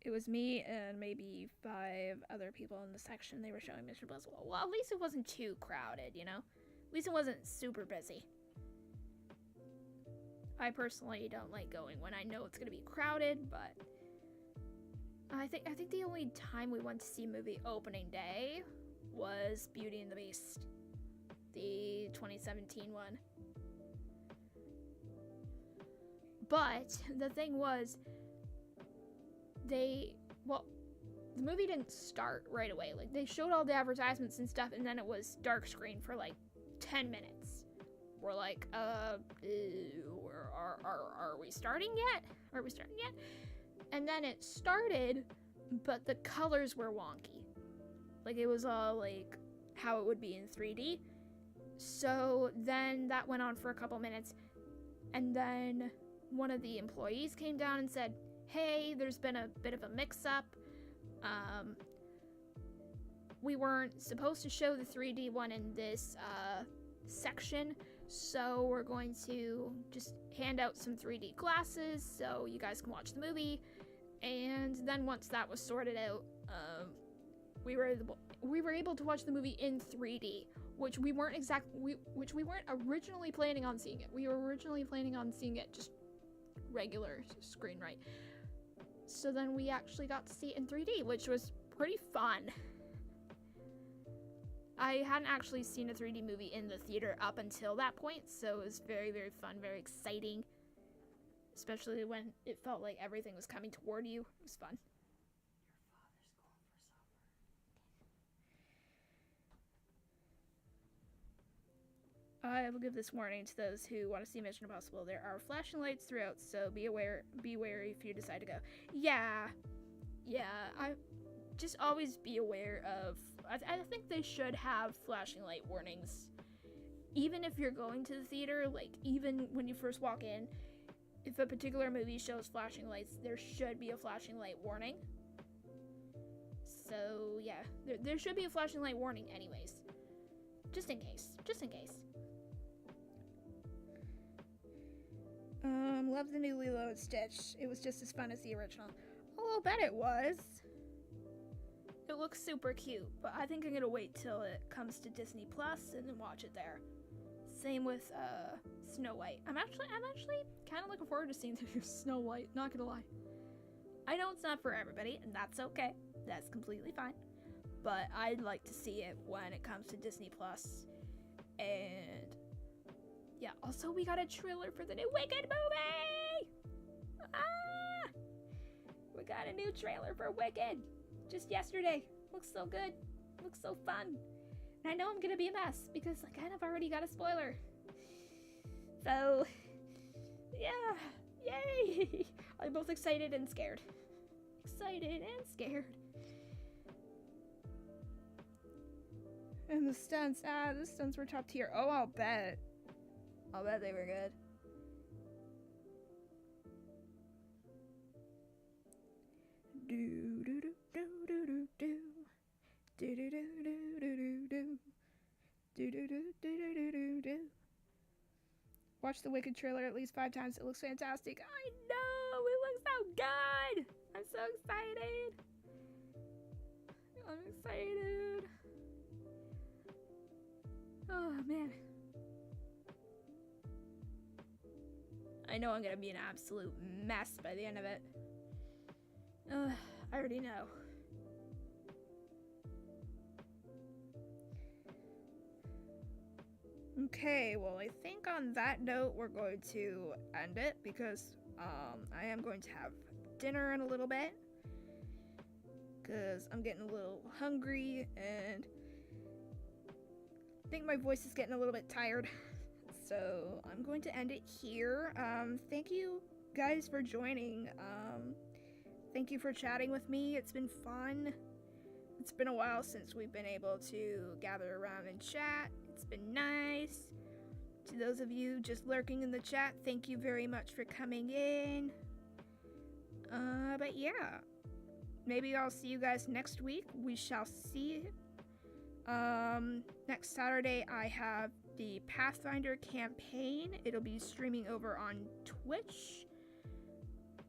It was me and maybe 5 other people in the section. They were showing Mission Impossible. Well, at least it wasn't too crowded, you know? At least it wasn't super busy. I personally don't like going when I know it's gonna be crowded, but I think the only time we went to see a movie opening day was Beauty and the Beast, the 2017 one. But the thing was, the movie didn't start right away. Like, they showed all the advertisements and stuff, and then it was dark screen for like 10 minutes. We're like, are we starting yet? Are we starting yet? And then it started, but the colors were wonky. Like, it was all like how it would be in 3D. So then that went on for a couple minutes, and then one of the employees came down and said, hey, there's been a bit of a mix-up. We weren't supposed to show the 3D one in this section, So we're going to just hand out some 3D glasses so you guys can watch the movie. And then once that was sorted out, we were able to watch the movie in 3D, which we weren't originally planning on seeing it. We were originally planning on seeing it just regular screen, right? So then we actually got to see it in 3D, which was pretty fun. I hadn't actually seen a 3D movie in the theater up until that point, so it was very, very fun, very exciting. Especially when it felt like everything was coming toward you. It was fun. I will give this warning to those who want to see Mission Impossible. There are flashing lights throughout, so be wary if you decide to go. Yeah, I just always be aware of. I think they should have flashing light warnings, even if you're going to the theater. Like even when you first walk in, if a particular movie shows flashing lights, there should be a flashing light warning. So yeah, there should be a flashing light warning, anyways, just in case. Love the new Lilo and Stitch. It was just as fun as the original. I'll bet it was. It looks super cute, but I think I'm gonna wait till it comes to Disney Plus and then watch it there. Same with Snow White. I'm actually kind of looking forward to seeing the new Snow White. Not gonna lie. I know it's not for everybody, and that's okay. That's completely fine. But I'd like to see it when it comes to Disney Plus. And yeah, also we got a trailer for the new Wicked movie! Ah! We got a new trailer for Wicked just yesterday. Looks so good. Looks so fun. And I know I'm gonna be a mess because I kind of already got a spoiler. So, yeah, yay! I'm both excited and scared. Excited and scared. And the stunts were top tier. Oh, I'll bet they were good. Do do do do do do do do do do do do do do do do do do do. Watch the Wicked trailer at least 5 times. It looks fantastic. I know, it looks so good. I'm so excited. I'm excited. Oh man. I know I'm gonna be an absolute mess by the end of it. I already know. Okay, well, I think on that note we're going to end it because I am going to have dinner in a little bit because I'm getting a little hungry and I think my voice is getting a little bit tired. So I'm going to end it here. Thank you guys for joining. Thank you for chatting with me. It's been fun. It's been a while since we've been able to gather around and chat. It's been nice. To those of you just lurking in the chat, thank you very much for coming in. But yeah, maybe I'll see you guys next week. We shall see. Next Saturday I have the Pathfinder campaign. It'll be streaming over on Twitch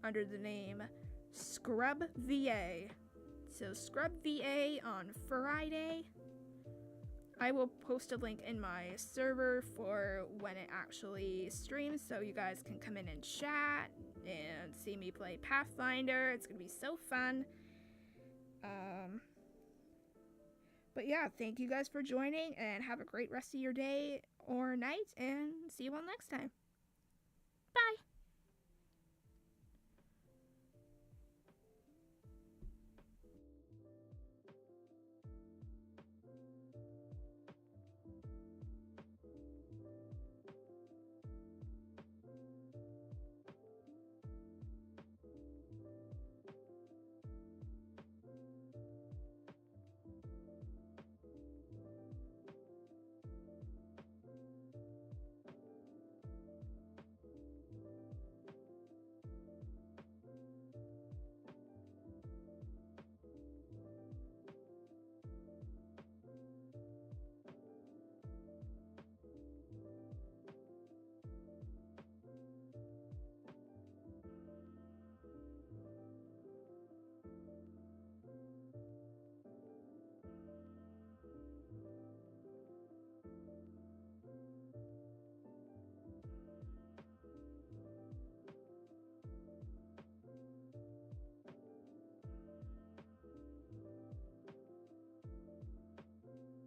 under the name Scrub VA. So Scrub VA on Friday. I will post a link in my server for when it actually streams so you guys can come in and chat and see me play Pathfinder. It's gonna be so fun. But yeah, thank you guys for joining and have a great rest of your day or night and see you all next time. Bye!